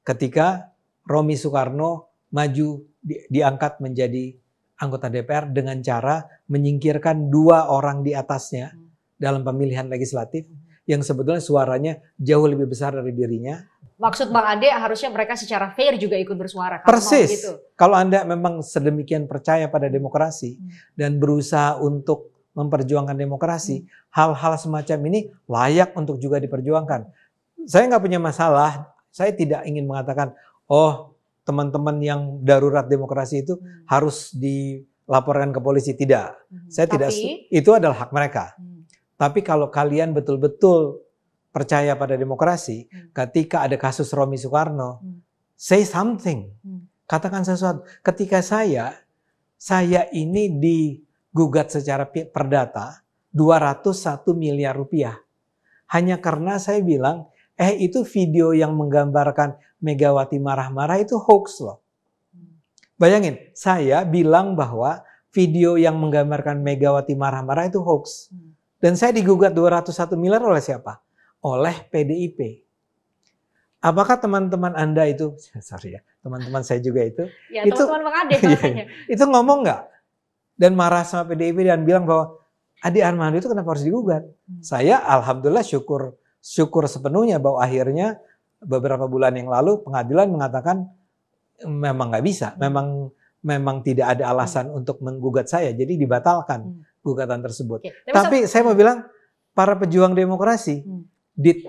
ketika Romy Soekarno maju diangkat menjadi anggota DPR dengan cara menyingkirkan 2 orang di atasnya dalam pemilihan legislatif yang sebetulnya suaranya jauh lebih besar dari dirinya. Maksud Bang Ade harusnya mereka secara fair juga ikut bersuara. Persis. Gitu. Kalau Anda memang sedemikian percaya pada demokrasi dan berusaha untuk memperjuangkan demokrasi, hal-hal semacam ini layak untuk juga diperjuangkan. Saya nggak punya masalah. Saya tidak ingin mengatakan, oh teman-teman yang darurat demokrasi itu harus dilaporkan ke polisi. Tidak. Saya tidak. Itu adalah hak mereka. Tapi kalau kalian betul-betul percaya pada demokrasi, ketika ada kasus Romy Soekarno, say something, katakan sesuatu. Ketika saya ini digugat secara perdata 201 miliar rupiah. Hanya karena saya bilang, itu video yang menggambarkan Megawati marah-marah itu hoax loh. Bayangin, saya bilang bahwa video yang menggambarkan Megawati marah-marah itu hoax. Dan saya digugat 201 miliar oleh siapa? Oleh PDIP. Apakah teman-teman Anda itu, sorry ya, teman-teman saya juga itu, ya, teman-teman Bang Ade itu ngomong nggak? Dan marah sama PDIP dan bilang bahwa Ade Armando itu kenapa harus digugat? Saya alhamdulillah syukur sepenuhnya bahwa akhirnya beberapa bulan yang lalu pengadilan mengatakan memang nggak bisa, memang tidak ada alasan untuk menggugat saya, jadi dibatalkan gugatan tersebut. Tapi saya mau bilang para pejuang demokrasi, did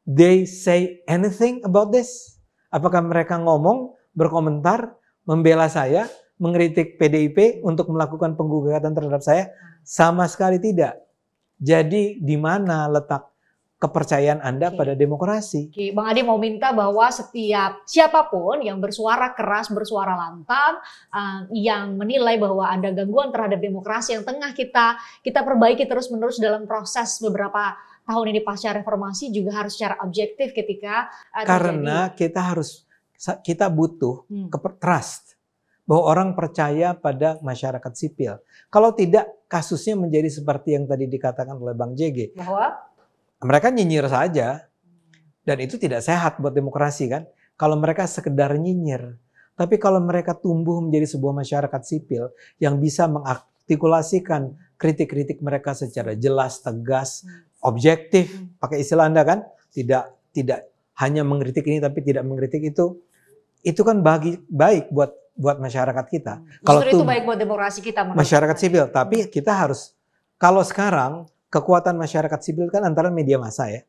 they say anything about this? Apakah mereka ngomong, berkomentar, membela saya, mengkritik PDIP untuk melakukan penggugatan terhadap saya? Sama sekali tidak. Jadi di mana letak kepercayaan Anda Oke. pada demokrasi. Oke, Bang Ade mau minta bahwa setiap siapapun yang bersuara keras, bersuara lantang, yang menilai bahwa ada gangguan terhadap demokrasi yang tengah kita perbaiki terus-menerus dalam proses beberapa tahun ini pasca reformasi juga harus secara objektif ketika Karena kita butuh trust bahwa orang percaya pada masyarakat sipil. Kalau tidak, kasusnya menjadi seperti yang tadi dikatakan oleh Bang JG. bahwa Mereka nyinyir saja. Dan itu tidak sehat buat demokrasi kan. Kalau mereka sekedar nyinyir. Tapi kalau mereka tumbuh menjadi sebuah masyarakat sipil yang bisa mengartikulasikan kritik-kritik mereka secara jelas, tegas, objektif. Pakai istilah Anda kan. Tidak hanya mengkritik ini tapi tidak mengkritik itu. Itu kan baik buat masyarakat kita. justru itu baik buat demokrasi kita. Masyarakat sipil. Tapi kita harus, kalau sekarang kekuatan masyarakat sipil kan antara media massa ya.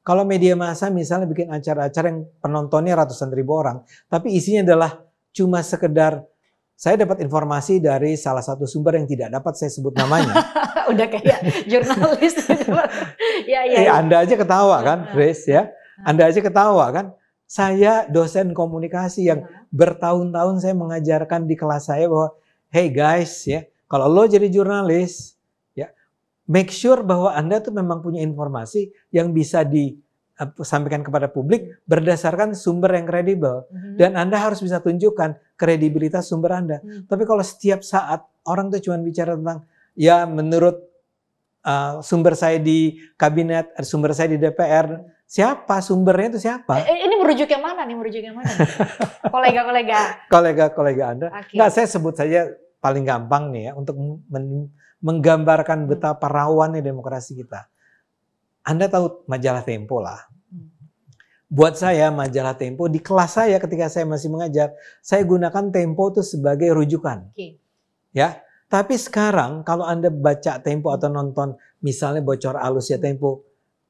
Kalau media massa misalnya bikin acara-acara yang penontonnya ratusan ribu orang, tapi isinya adalah cuma sekedar, saya dapat informasi dari salah satu sumber yang tidak dapat saya sebut namanya. Udah kayak jurnalis. Ya. Anda aja ketawa kan, Grace ya. Anda aja ketawa kan. Saya dosen komunikasi yang bertahun-tahun saya mengajarkan di kelas saya bahwa, hey guys ya, kalau lo jadi jurnalis, make sure bahwa Anda tuh memang punya informasi yang bisa disampaikan kepada publik berdasarkan sumber yang kredibel. Dan Anda harus bisa tunjukkan kredibilitas sumber Anda. Tapi kalau setiap saat orang tuh cuma bicara tentang, ya menurut sumber saya di kabinet, sumber saya di DPR, siapa sumbernya itu siapa? Ini merujuk yang mana nih? Kolega-kolega Anda. Okay. Nggak, saya sebut saja paling gampang nih ya untuk menggambarkan betapa rawannya demokrasi kita. Anda tahu majalah Tempo lah. Buat saya majalah Tempo, di kelas saya ketika saya masih mengajar, saya gunakan Tempo itu sebagai rujukan. Ya, tapi sekarang kalau Anda baca Tempo atau nonton misalnya Bocor Alus ya Tempo,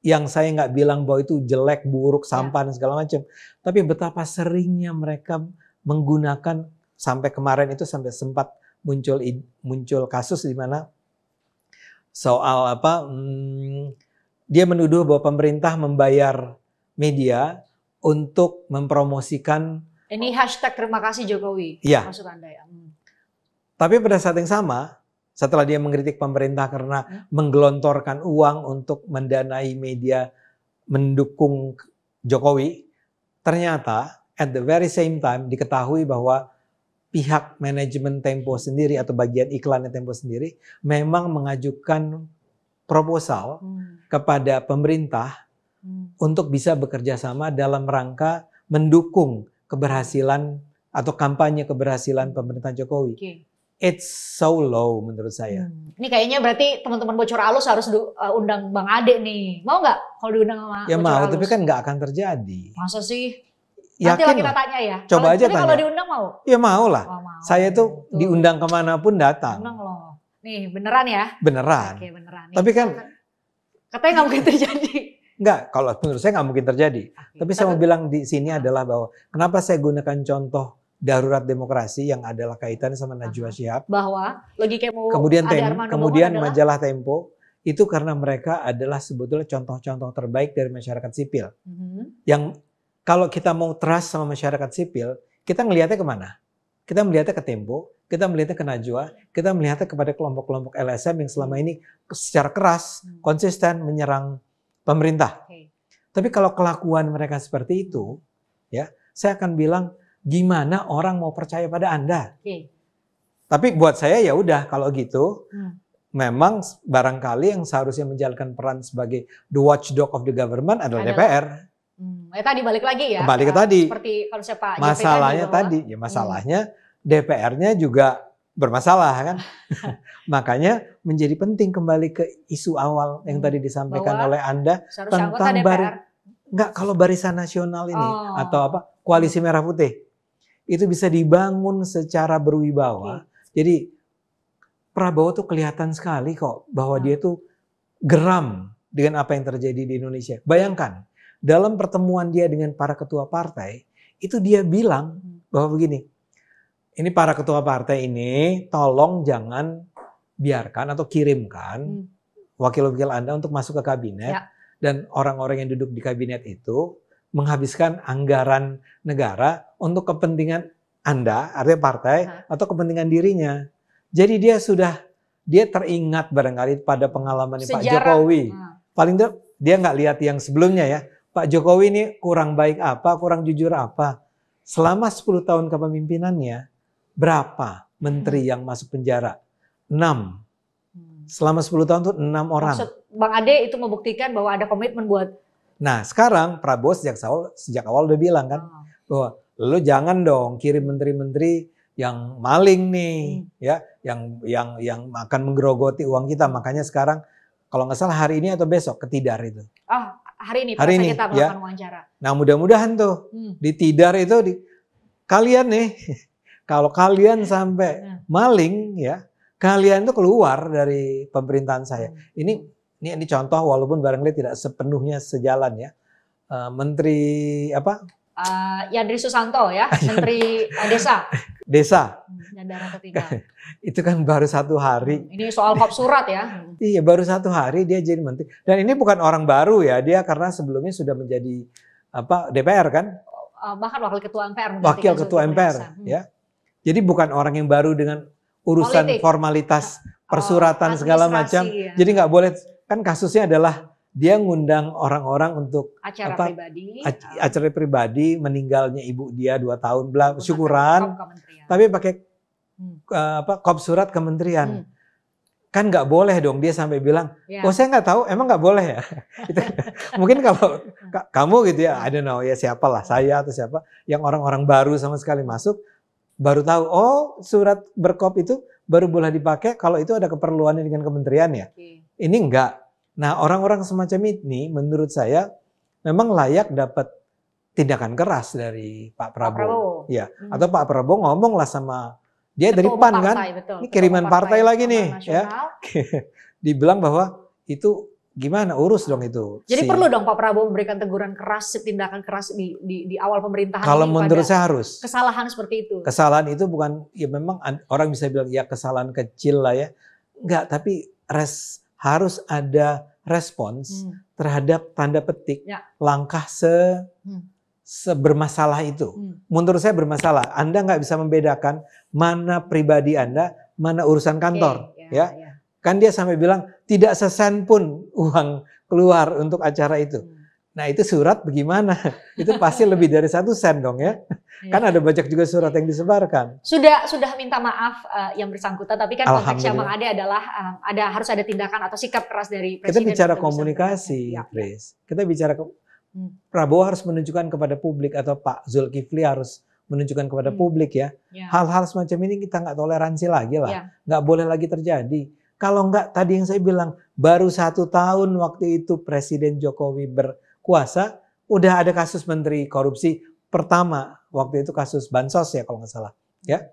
yang saya nggak bilang bahwa itu jelek, buruk, sampah dan segala macam. Tapi betapa seringnya mereka menggunakan, sampai kemarin itu sampai sempat muncul kasus di mana soal dia menuduh bahwa pemerintah membayar media untuk mempromosikan. Ini hashtag terima kasih Jokowi. Ya. Maksud Anda ya. Tapi pada saat yang sama, setelah dia mengkritik pemerintah karena menggelontorkan uang untuk mendanai media mendukung Jokowi, ternyata at the very same time diketahui bahwa pihak manajemen Tempo sendiri atau bagian iklannya Tempo sendiri memang mengajukan proposal kepada pemerintah untuk bisa bekerja sama dalam rangka mendukung keberhasilan atau kampanye keberhasilan pemerintah Jokowi. It's so low menurut saya. Ini kayaknya berarti teman-teman Bocor Alus harus undang Bang Ade nih. Mau nggak kalau diundang sama ya Bocor mau, Alus? tapi kan nggak akan terjadi. Masa sih? Yakin Nanti kita tanya ya. Coba aja tanya. Kalau diundang mau? Ya mau lah. Mau. Saya tuh diundang kemanapun datang. Undang loh. Nih beneran ya? Beneran. Oke beneran. Nih, tapi kan katanya nggak mungkin terjadi. Enggak, kalau menurut saya nggak mungkin terjadi. Tapi saya mau bilang di sini adalah bahwa kenapa saya gunakan contoh darurat demokrasi yang adalah kaitannya sama Najwa Shihab. Bahwa logikanya kemudian majalah Tempo itu karena mereka adalah sebetulnya contoh-contoh terbaik dari masyarakat sipil. Yang kalau kita mau trust sama masyarakat sipil, kita ngelihatnya kemana? Kita melihatnya ke Tempo, kita melihatnya ke Najwa, kita melihatnya kepada kelompok-kelompok LSM yang selama ini secara keras, konsisten menyerang pemerintah. Tapi kalau kelakuan mereka seperti itu, ya, saya akan bilang gimana orang mau percaya pada Anda? Tapi buat saya ya udah kalau gitu, memang barangkali yang seharusnya menjalankan peran sebagai the watchdog of the government adalah DPR. Tadi balik lagi ya. Kembali ke tadi. Seperti konsep Pak masalahnya tadi, ya masalahnya DPR-nya juga bermasalah kan. Makanya menjadi penting kembali ke isu awal yang tadi disampaikan oleh Anda tentang kalau Barisan Nasional ini atau Koalisi Merah Putih itu bisa dibangun secara berwibawa. Jadi Prabowo tuh kelihatan sekali kok bahwa dia tuh geram dengan apa yang terjadi di Indonesia. Bayangkan dalam pertemuan dia dengan para ketua partai itu dia bilang bahwa begini. Ini para ketua partai ini tolong jangan biarkan atau kirimkan wakil-wakil Anda untuk masuk ke kabinet dan orang-orang yang duduk di kabinet itu menghabiskan anggaran negara untuk kepentingan Anda, artinya partai, atau kepentingan dirinya. Jadi dia teringat barangkali pada pengalaman Pak Jokowi. Paling tidak dia nggak lihat yang sebelumnya ya. Pak Jokowi ini kurang baik apa, kurang jujur apa. Selama 10 tahun kepemimpinannya, berapa menteri yang masuk penjara? 6. Selama 10 tahun itu 6 orang. Maksud Bang Ade itu membuktikan bahwa ada komitmen buat. Nah sekarang Prabowo sejak awal udah bilang kan, bahwa lo jangan dong kirim menteri-menteri yang maling nih, ya, yang akan menggerogoti uang kita. Makanya sekarang kalau nggak salah hari ini atau besok ke Tidar itu. Hari ini kita melakukan ya. wawancara. Nah mudah-mudahan tuh di Tidar itu kalian nih, kalau kalian sampai maling ya, kalian tuh keluar dari pemerintahan saya. Ini contoh walaupun barangkali tidak sepenuhnya sejalan ya. Menteri apa? Yandri Susanto ya, Menteri Desa. Daerah tertinggal. Itu kan baru 1 hari. Ini soal kop surat ya. Iya, baru 1 hari dia jadi menteri. Dan ini bukan orang baru ya, dia karena sebelumnya sudah menjadi DPR kan? Bahkan wakil ketua MPR. Wakil ketua MPR ya. Jadi bukan orang yang baru dengan urusan formalitas persuratan segala macam. Ya. Jadi nggak boleh, kan kasusnya adalah dia ngundang orang-orang untuk acara pribadi, meninggalnya ibu dia 2 tahun, syukuran, tapi pakai kop surat kementerian. Kan nggak boleh dong dia sampai bilang, oh saya nggak tahu, emang nggak boleh ya? Mungkin kalau kamu gitu ya, I don't know ya siapalah, saya atau siapa, yang orang-orang baru sama sekali masuk, baru tahu, oh surat berkop itu baru boleh dipakai kalau itu ada keperluannya dengan kementerian ya. Ini enggak. Nah orang-orang semacam ini menurut saya memang layak dapat tindakan keras dari Pak Prabowo. Ya. Atau Pak Prabowo ngomong lah sama dia dari PAN kan. Ini kiriman partai lagi nih. Ya. Dibilang bahwa itu gimana urus dong itu. Jadi perlu dong Pak Prabowo memberikan teguran keras, tindakan keras di awal pemerintahan. Kalau menurut saya harus. Kesalahan seperti itu. Kesalahan itu bukan, ya memang orang bisa bilang ya kesalahan kecil lah ya. Enggak, tapi harus ada respons terhadap tanda petik langkah sebermasalah itu. Menurut saya bermasalah. Anda nggak bisa membedakan mana pribadi Anda, mana urusan kantor. Kan dia sampai bilang tidak sesen pun uang keluar untuk acara itu. Nah itu surat bagaimana? Itu pasti lebih dari 1 sen dong ya. Kan ada banyak juga surat yang disebarkan. Sudah minta maaf yang bersangkutan, tapi kan konteksnya Bang Ade adalah harus ada tindakan atau sikap keras dari Presiden. Kita bicara komunikasi, Chris. Kita bicara Prabowo harus menunjukkan kepada publik atau Pak Zulkifli harus menunjukkan kepada publik ya. Hal-hal semacam ini kita nggak toleransi lagi lah. Nggak boleh lagi terjadi. Kalau nggak tadi yang saya bilang baru 1 tahun waktu itu Presiden Jokowi berkuasa, udah ada kasus menteri korupsi. Pertama, waktu itu kasus bansos ya kalau nggak salah. Ya,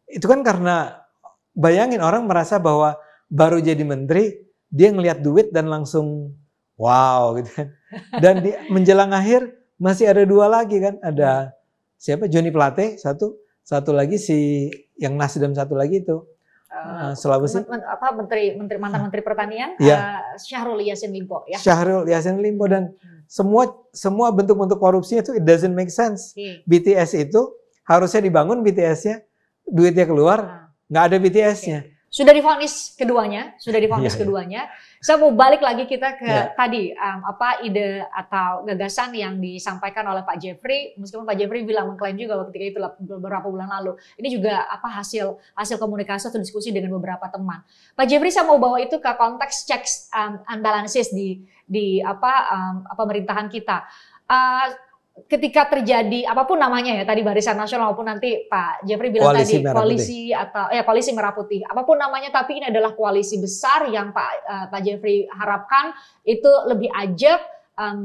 itu kan karena bayangin orang merasa bahwa baru jadi menteri, dia ngelihat duit dan langsung wow gitu kan. Dan menjelang akhir masih ada 2 lagi kan. Ada siapa? Joni Plate satu lagi si yang Nasdem satu lagi itu. Sulawesi. Mantan Menteri Pertanian, Syahrul Yassin Limpo ya. Syahrul Yassin Limpo dan semua bentuk-bentuk korupsinya itu it doesn't make sense. BTS itu harusnya dibangun BTS-nya, duitnya keluar, nggak ada BTS-nya. Sudah divonis keduanya. Saya mau balik lagi kita ke tadi ide atau gagasan yang disampaikan oleh Pak Jeffrey, meskipun Pak Jeffrey bilang mengklaim juga ketika itu beberapa bulan lalu. Ini juga hasil komunikasi atau diskusi dengan beberapa teman. Pak Jeffrey, saya mau bawa itu ke konteks checks and balances di pemerintahan kita. Ketika terjadi apapun namanya ya, tadi Barisan Nasional maupun nanti Pak Jeffrey bilang koalisi merah putih, apapun namanya, tapi ini adalah koalisi besar yang Pak Jeffrey harapkan itu lebih ajak,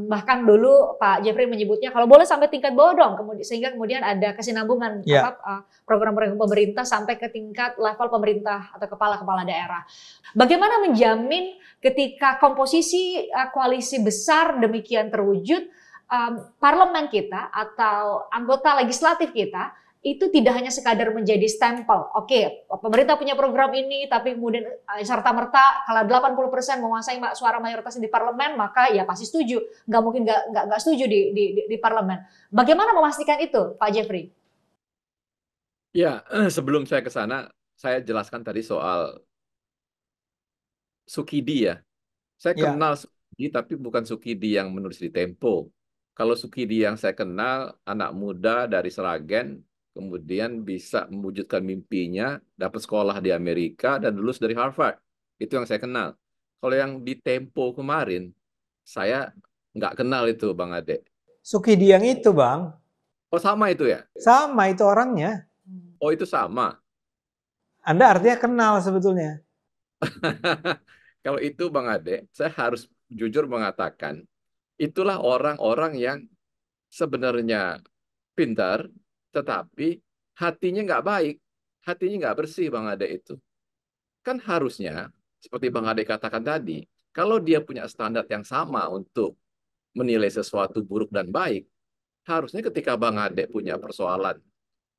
bahkan dulu Pak Jeffrey menyebutnya kalau boleh sampai tingkat bawah dong, sehingga kemudian ada kesinambungan program-program pemerintah sampai ke tingkat level pemerintah atau kepala-kepala daerah. Bagaimana menjamin ketika komposisi koalisi besar demikian terwujud, parlemen kita atau anggota legislatif kita itu tidak hanya sekadar menjadi stempel. Oke, pemerintah punya program ini, tapi kemudian serta-merta kalau 80% menguasai suara mayoritas di parlemen, maka ya pasti setuju. Nggak mungkin nggak setuju di parlemen. Bagaimana memastikan itu, Pak Jeffrey? Ya, sebelum saya ke sana, saya jelaskan tadi soal Sukidi ya. Saya Ya, kenal Sukidi, tapi bukan Sukidi yang menulis di Tempo. Kalau Sukidi yang saya kenal, anak muda dari Sragen, kemudian bisa mewujudkan mimpinya, dapat sekolah di Amerika, dan lulus dari Harvard. Itu yang saya kenal. Kalau yang di Tempo kemarin, saya nggak kenal itu, Bang Ade. Sukidi yang itu Bang, Oh, sama itu ya? sama itu orangnya. Oh, itu sama. Anda artinya kenal sebetulnya. Kalau itu, Bang Ade, saya harus jujur mengatakan, itulah orang-orang yang sebenarnya pintar, tetapi hatinya nggak baik, hatinya nggak bersih, Bang Ade itu. Kan harusnya, seperti Bang Ade katakan tadi, kalau dia punya standar yang sama untuk menilai sesuatu buruk dan baik, harusnya ketika Bang Ade punya persoalan,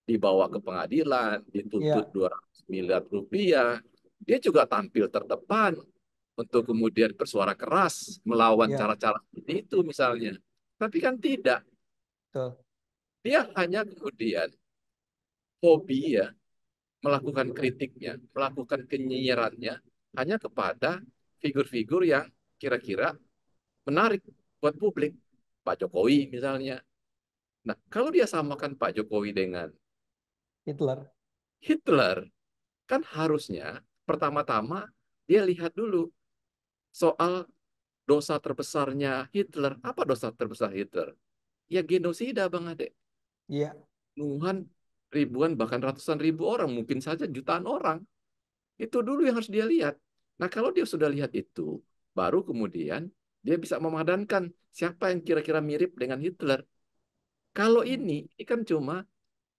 dibawa ke pengadilan, dituntut Ya, 200 miliar rupiah, dia juga tampil terdepan untuk kemudian bersuara keras melawan ya, cara-cara seperti itu misalnya. Tapi kan tidak, betul. dia hanya kemudian hobi ya melakukan kritiknya, melakukan kenyinyirannya hanya kepada figur-figur yang kira-kira menarik buat publik. Pak Jokowi misalnya. Nah, kalau dia samakan Pak Jokowi dengan Hitler. Hitler, kan harusnya pertama-tama dia lihat dulu soal dosa terbesarnya Hitler. Apa dosa terbesar Hitler? Ya genosida, Bang Ade. Iya, Puluhan, ribuan, bahkan ratusan ribu orang, mungkin saja jutaan orang. Itu dulu yang harus dia lihat. Nah, kalau dia sudah lihat itu, baru kemudian dia bisa memadankan siapa yang kira-kira mirip dengan Hitler. Kalau ini kan cuma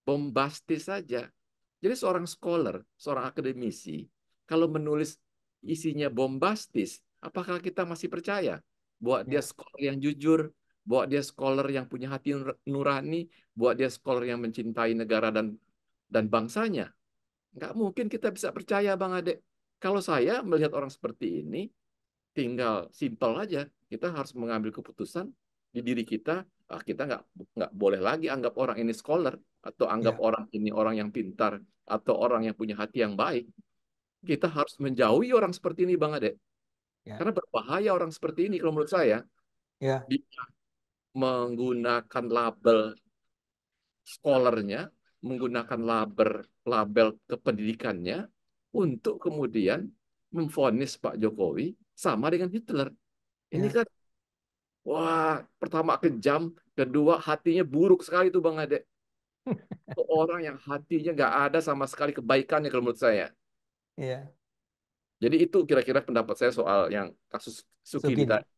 bombastis saja. Jadi seorang scholar, seorang akademisi, kalau menulis isinya bombastis, apakah kita masih percaya bahwa dia ya, scholar yang jujur, bahwa dia scholar yang punya hati nurani, bahwa dia scholar yang mencintai negara dan bangsanya? Nggak mungkin kita bisa percaya, Bang Ade. Kalau saya melihat orang seperti ini, tinggal simpel aja. Kita harus mengambil keputusan di diri kita. Kita nggak boleh lagi anggap orang ini scholar atau anggap ya, orang ini orang yang pintar atau orang yang punya hati yang baik. Kita harus menjauhi orang seperti ini, Bang Ade. ya, Karena berbahaya orang seperti ini kalau menurut saya. ya, Dia menggunakan label scholarnya, menggunakan label kependidikannya untuk kemudian memvonis Pak Jokowi sama dengan Hitler. Ini ya. kan, wah, pertama kejam, kedua hatinya buruk sekali tuh Bang Ade. Itu orang yang hatinya nggak ada sama sekali kebaikannya kalau menurut saya. Iya, Jadi itu kira-kira pendapat saya soal yang kasus Sukidi Sukidi. tadi.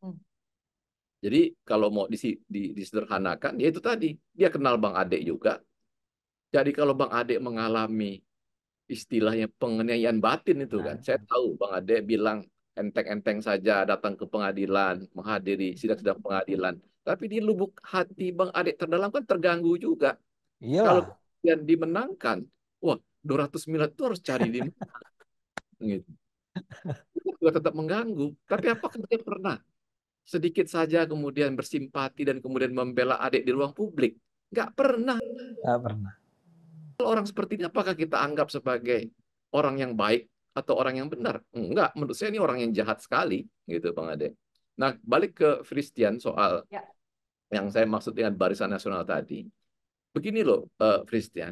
Jadi kalau mau disederhanakan, ya itu tadi. Dia kenal Bang Ade juga. Jadi kalau Bang Ade mengalami istilahnya penganiayaan batin itu kan. Nah, Saya tahu Bang Ade bilang enteng-enteng saja datang ke pengadilan, menghadiri sidang-sidang pengadilan. Tapi di lubuk hati Bang Ade terdalam kan terganggu juga. Kalau iyalah. kemudian dimenangkan, wah 200 miliar itu harus cari di mana gitu. Itu juga tetap mengganggu. Tapi apakah dia pernah sedikit saja kemudian bersimpati dan kemudian membela adik di ruang publik? Nggak pernah. Nggak pernah. Kalau orang seperti ini, apakah kita anggap sebagai orang yang baik atau orang yang benar? Enggak, menurut saya ini orang yang jahat sekali, gitu Bang Ade. Nah, balik ke Christian soal Ya. yang saya maksud dengan Barisan Nasional tadi. Begini loh, Christian.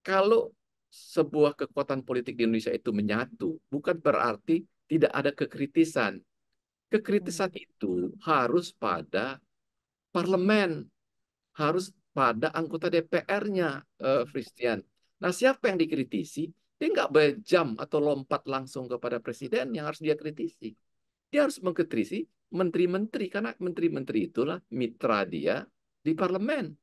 Kalau sebuah kekuatan politik di Indonesia itu menyatu, bukan berarti tidak ada kekritisan. Kekritisan itu harus pada parlemen, harus pada anggota DPR-nya, Christian. Nah, siapa yang dikritisi? Dia nggak bejam atau lompat langsung kepada presiden yang harus dia kritisi. Dia harus mengkritisi menteri-menteri, karena menteri-menteri itulah mitra dia di parlemen.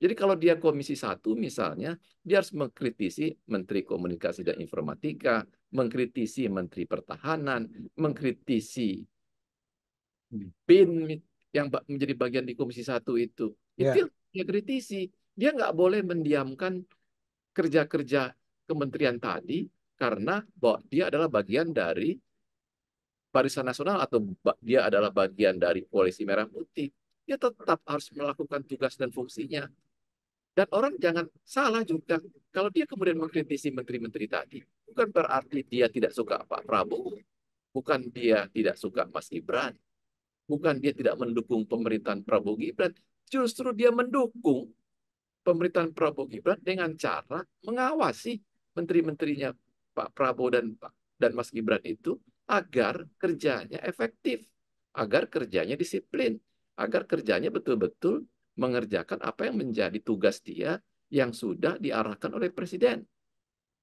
Jadi kalau dia Komisi 1 misalnya, dia harus mengkritisi Menteri Komunikasi dan Informatika, mengkritisi Menteri Pertahanan, mengkritisi BIN yang menjadi bagian di Komisi 1 itu. Itu Ya, yang dia kritisi. Dia nggak boleh mendiamkan kerja-kerja kementerian tadi karena bahwa dia adalah bagian dari Barisan Nasional atau dia adalah bagian dari Koalisi Merah Putih. Dia tetap harus melakukan tugas dan fungsinya. Dan orang jangan salah juga. Kalau dia kemudian mengkritisi menteri-menteri tadi, bukan berarti dia tidak suka Pak Prabowo. Bukan dia tidak suka Mas Gibran. Bukan dia tidak mendukung pemerintahan Prabowo Gibran. Justru dia mendukung pemerintahan Prabowo Gibran dengan cara mengawasi menteri-menterinya Pak Prabowo dan Mas Gibran itu agar kerjanya efektif, agar kerjanya disiplin, agar kerjanya betul-betul mengerjakan apa yang menjadi tugas dia yang sudah diarahkan oleh Presiden.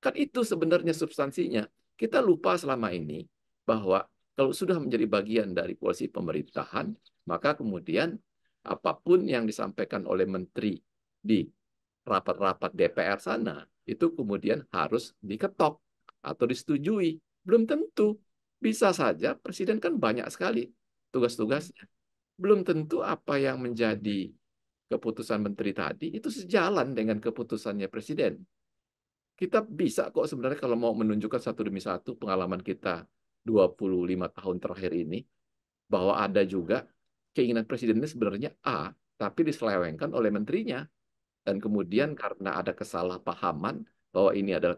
Kan itu sebenarnya substansinya. Kita lupa selama ini bahwa kalau sudah menjadi bagian dari koalisi pemerintahan, maka kemudian apapun yang disampaikan oleh menteri di rapat-rapat DPR sana, itu kemudian harus diketok atau disetujui. Belum tentu. Bisa saja Presiden kan banyak sekali tugas-tugasnya. Belum tentu apa yang menjadi keputusan menteri tadi itu sejalan dengan keputusannya Presiden. Kita bisa kok sebenarnya kalau mau menunjukkan satu demi satu pengalaman kita 25 tahun terakhir ini, bahwa ada juga keinginan Presiden ini sebenarnya A, tapi diselewengkan oleh menterinya. Dan kemudian karena ada kesalahpahaman bahwa ini adalah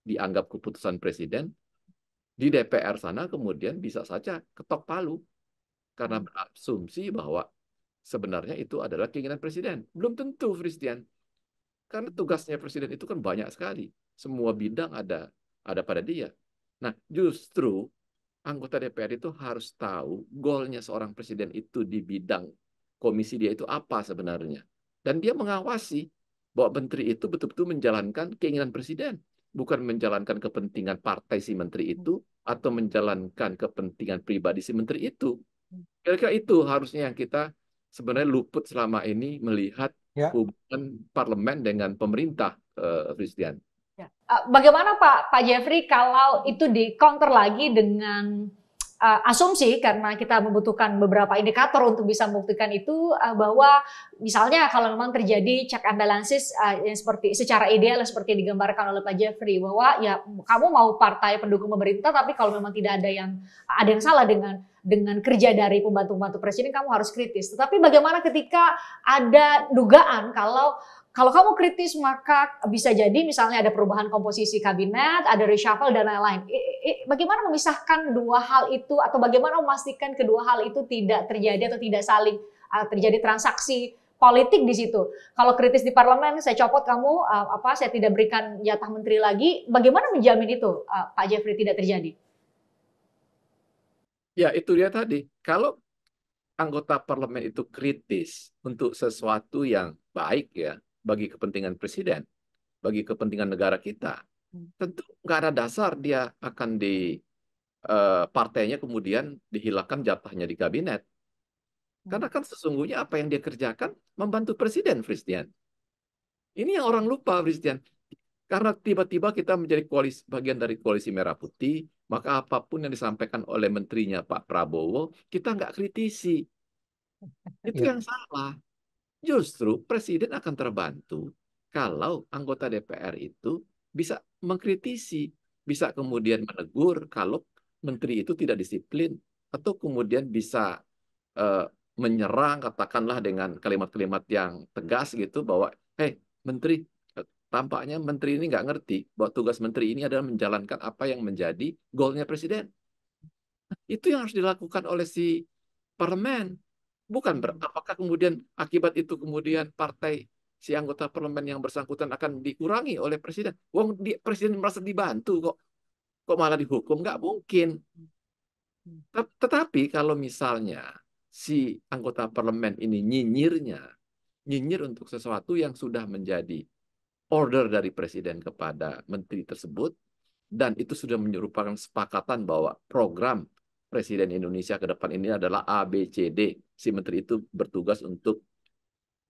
dianggap keputusan Presiden, di DPR sana kemudian bisa saja ketok palu karena berasumsi bahwa sebenarnya itu adalah keinginan Presiden. Belum tentu, Christian. Karena tugasnya Presiden itu kan banyak sekali. Semua bidang ada pada dia. Nah, justru anggota DPR itu harus tahu goalnya seorang presiden itu di bidang komisi dia itu apa sebenarnya. Dan dia mengawasi bahwa menteri itu betul-betul menjalankan keinginan presiden. Bukan menjalankan kepentingan partai si menteri itu atau menjalankan kepentingan pribadi si menteri itu. Kira-kira itu harusnya yang kita sebenarnya luput selama ini melihat Ya. hubungan parlemen dengan pemerintah, Christian. Bagaimana Pak Jeffrey kalau itu di counter lagi dengan asumsi karena kita membutuhkan beberapa indikator untuk bisa membuktikan itu bahwa misalnya kalau memang terjadi check and balances yang seperti secara ideal seperti digambarkan oleh Pak Jeffrey bahwa ya kamu mau partai pendukung pemerintah tapi kalau memang tidak ada yang salah dengan kerja dari pembantu-pembantu presiden kamu harus kritis. Tetapi bagaimana ketika ada dugaan kalau kamu kritis maka bisa jadi misalnya ada perubahan komposisi kabinet, ada reshuffle dan lain-lain. Bagaimana memisahkan dua hal itu atau bagaimana memastikan kedua hal itu tidak terjadi atau tidak saling terjadi transaksi politik di situ. Kalau kritis di parlemen, saya copot kamu, saya tidak berikan jatah menteri lagi. Bagaimana menjamin itu, Pak Jeffrey, tidak terjadi? Ya, itu dia tadi. Kalau anggota parlemen itu kritis untuk sesuatu yang baik ya, bagi kepentingan presiden, bagi kepentingan negara kita, tentu nggak ada dasar dia akan di partainya kemudian dihilangkan jatahnya di kabinet. Karena kan sesungguhnya apa yang dia kerjakan membantu presiden, Christian. Ini yang orang lupa, Christian. Karena tiba-tiba kita menjadi bagian dari koalisi Merah Putih, maka apapun yang disampaikan oleh menterinya Pak Prabowo, kita nggak kritisi. Itu yang salah. Justru presiden akan terbantu kalau anggota DPR itu bisa mengkritisi, bisa kemudian menegur kalau menteri itu tidak disiplin, atau kemudian bisa eh, menyerang, katakanlah dengan kalimat-kalimat yang tegas gitu, bahwa, menteri, tampaknya menteri ini nggak ngerti bahwa tugas menteri ini adalah menjalankan apa yang menjadi goalnya presiden. Itu yang harus dilakukan oleh si parlemen. Bukan apakah kemudian akibat itu kemudian partai si anggota parlemen yang bersangkutan akan dikurangi oleh presiden. Wong presiden merasa dibantu kok malah dihukum, nggak mungkin. Tetapi kalau misalnya si anggota parlemen ini nyinyir untuk sesuatu yang sudah menjadi order dari presiden kepada menteri tersebut, dan itu sudah merupakan sepakatan bahwa program Presiden Indonesia ke depan ini adalah A, B, C, D. Si menteri itu bertugas untuk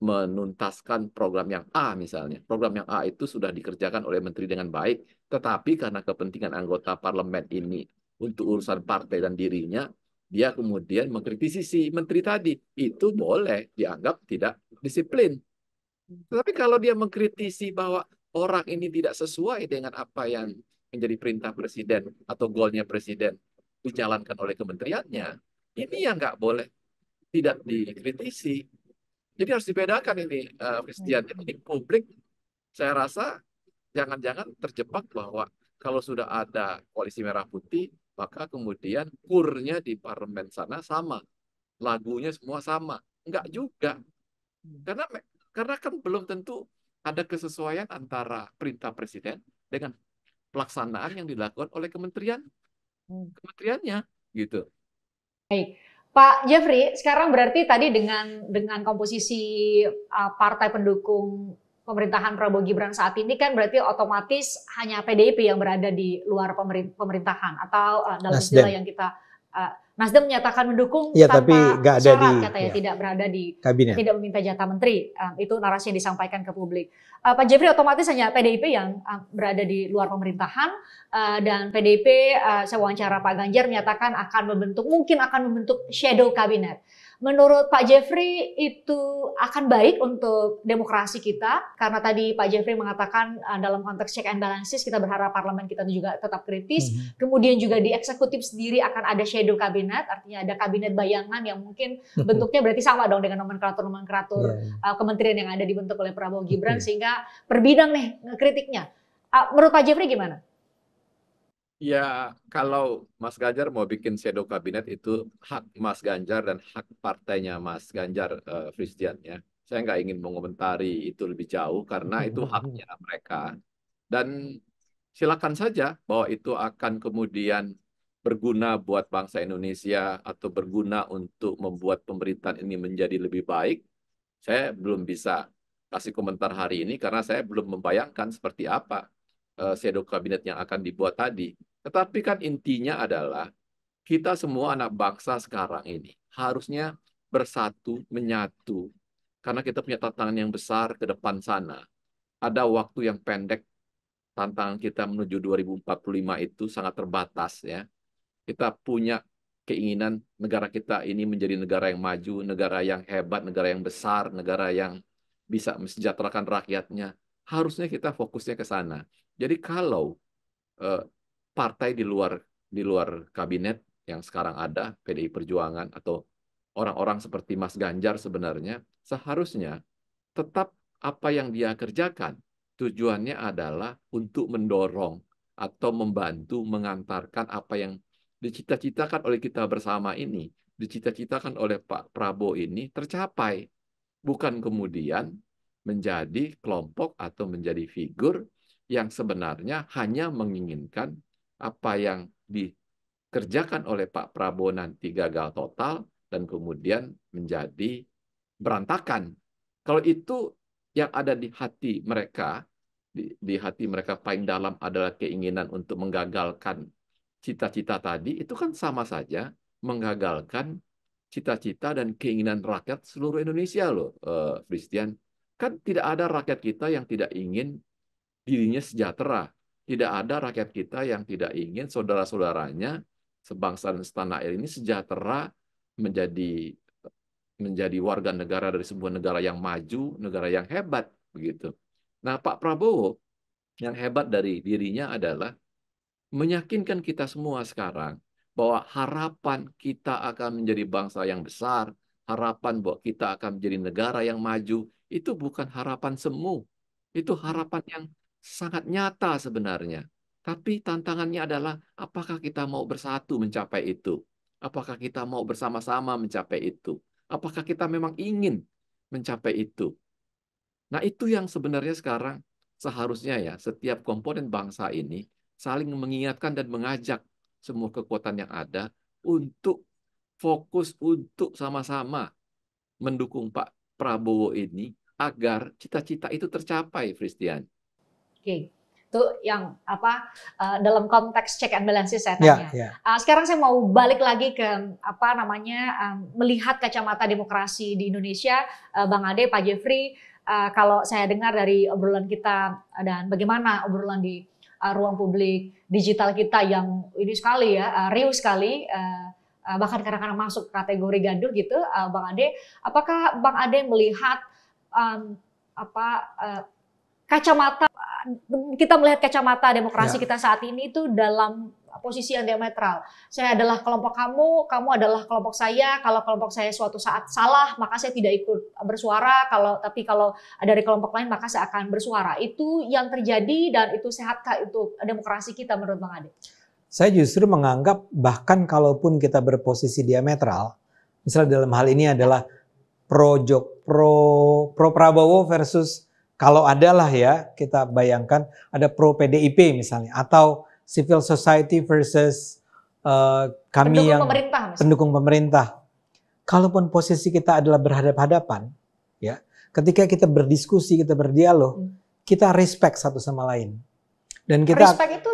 menuntaskan program yang A misalnya. Program yang A itu sudah dikerjakan oleh menteri dengan baik, tetapi karena kepentingan anggota parlemen ini untuk urusan partai dan dirinya, dia kemudian mengkritisi si menteri tadi. Itu boleh dianggap tidak disiplin. Tapi kalau dia mengkritisi bahwa orang ini tidak sesuai dengan apa yang menjadi perintah presiden atau goalnya presiden dijalankan oleh kementeriannya, ini yang nggak boleh tidak dikritisi. Jadi harus dibedakan ini, Christian. Ini publik, saya rasa jangan-jangan terjebak bahwa kalau sudah ada koalisi merah putih, maka kemudian kurnya di parlemen sana sama, lagunya semua sama. Enggak juga. Karena karena kan belum tentu ada kesesuaian antara perintah presiden dengan pelaksanaan yang dilakukan oleh kementeriannya gitu. Baik, Pak Jeffrey, sekarang berarti tadi dengan komposisi partai pendukung pemerintahan Prabowo Gibran saat ini kan berarti otomatis hanya PDIP yang berada di luar pemerintahan atau dalam istilah Nasdem. yang kita Nasdem menyatakan mendukung Iya, tapi tanpa nggak ada syarat di katanya tidak berada di kabinet. tidak meminta jatah menteri. Itu narasi yang disampaikan ke publik. Pak Jeffrey, otomatis hanya PDIP yang berada di luar pemerintahan. Dan PDIP, saya wawancara Pak Ganjar menyatakan mungkin akan membentuk shadow cabinet. Menurut Pak Jeffrey itu akan baik untuk demokrasi kita karena tadi Pak Jeffrey mengatakan dalam konteks check and balances kita berharap parlemen kita juga tetap kritis. Kemudian juga di eksekutif sendiri akan ada shadow cabinet, artinya ada kabinet bayangan yang mungkin bentuknya berarti sama dong dengan nomenklatur kementerian yang ada dibentuk oleh Prabowo Gibran sehingga per bidang nih kritiknya. Menurut Pak Jeffrey gimana? Ya, kalau Mas Ganjar mau bikin shadow kabinet itu hak Mas Ganjar dan hak partainya Mas Ganjar, Christian ya. Saya nggak ingin mengomentari itu lebih jauh karena itu haknya mereka. Dan silakan saja bahwa itu akan kemudian berguna buat bangsa Indonesia atau berguna untuk membuat pemerintahan ini menjadi lebih baik. Saya belum bisa kasih komentar hari ini karena saya belum membayangkan seperti apa shadow kabinet yang akan dibuat tadi. Tetapi kan intinya adalah kita semua anak bangsa sekarang ini harusnya bersatu, menyatu. Karena kita punya tantangan yang besar ke depan sana. Ada waktu yang pendek, tantangan kita menuju 2045 itu sangat terbatas ya. Kita punya keinginan negara kita ini menjadi negara yang maju, negara yang hebat, negara yang besar, negara yang bisa mesejahterakan rakyatnya. Harusnya kita fokusnya ke sana. Jadi kalau eh, partai di luar kabinet yang sekarang ada, PDI Perjuangan atau orang-orang seperti Mas Ganjar sebenarnya seharusnya tetap apa yang dia kerjakan tujuannya adalah untuk mendorong atau membantu mengantarkan apa yang dicita-citakan oleh kita bersama ini, dicita-citakan oleh Pak Prabowo ini tercapai, bukan kemudian menjadi kelompok atau menjadi figur yang sebenarnya hanya menginginkan apa yang dikerjakan oleh Pak Prabowo nanti gagal total dan kemudian menjadi berantakan. Kalau itu yang ada di hati mereka, di hati mereka paling dalam adalah keinginan untuk menggagalkan cita-cita tadi, itu kan sama saja menggagalkan cita-cita dan keinginan rakyat seluruh Indonesia loh, Christian. Kan tidak ada rakyat kita yang tidak ingin dirinya sejahtera. Tidak ada rakyat kita yang tidak ingin saudara-saudaranya sebangsa dan setanah air ini sejahtera, menjadi menjadi warga negara dari sebuah negara yang maju, negara yang hebat begitu. Nah, Pak Prabowo yang hebat dari dirinya adalah meyakinkan kita semua sekarang bahwa harapan kita akan menjadi bangsa yang besar, harapan bahwa kita akan menjadi negara yang maju, itu bukan harapan semu. Itu harapan yang sangat nyata sebenarnya. Tapi tantangannya adalah apakah kita mau bersatu mencapai itu? Apakah kita mau bersama-sama mencapai itu? Apakah kita memang ingin mencapai itu? Nah, itu yang sebenarnya sekarang seharusnya ya setiap komponen bangsa ini saling mengingatkan dan mengajak semua kekuatan yang ada untuk fokus untuk sama-sama mendukung Pak Prabowo ini agar cita-cita itu tercapai, Christian. Oke, itu yang dalam konteks check and balances saya tanya. Sekarang saya mau balik lagi ke melihat kacamata demokrasi di Indonesia, Bang Ade, Pak Jeffrey. Kalau saya dengar dari obrolan kita dan bagaimana obrolan di ruang publik digital kita yang ini sekali ya, riuh sekali, bahkan kadang-kadang masuk kategori gaduh gitu, Bang Ade. Apakah Bang Ade melihat kacamata, kita melihat kacamata demokrasi Ya. kita saat ini itu dalam posisi yang diametral. Saya adalah kelompok kamu, kamu adalah kelompok saya. Kalau kelompok saya suatu saat salah, maka saya tidak ikut bersuara. Tapi kalau dari kelompok lain, maka saya akan bersuara. Itu yang terjadi dan itu sehatkah itu demokrasi kita menurut Bang Ade? Saya justru menganggap bahkan kalaupun kita berposisi diametral, misalnya dalam hal ini adalah pro Prabowo versus kalau adalah ya kita bayangkan ada pro PDIP misalnya atau civil society versus kami pendukung yang pemerintah, misalnya. pendukung pemerintah. Kalaupun posisi kita adalah berhadap-hadapan, ya, ketika kita berdiskusi, kita berdialog, kita respect satu sama lain. Dan kita Respect itu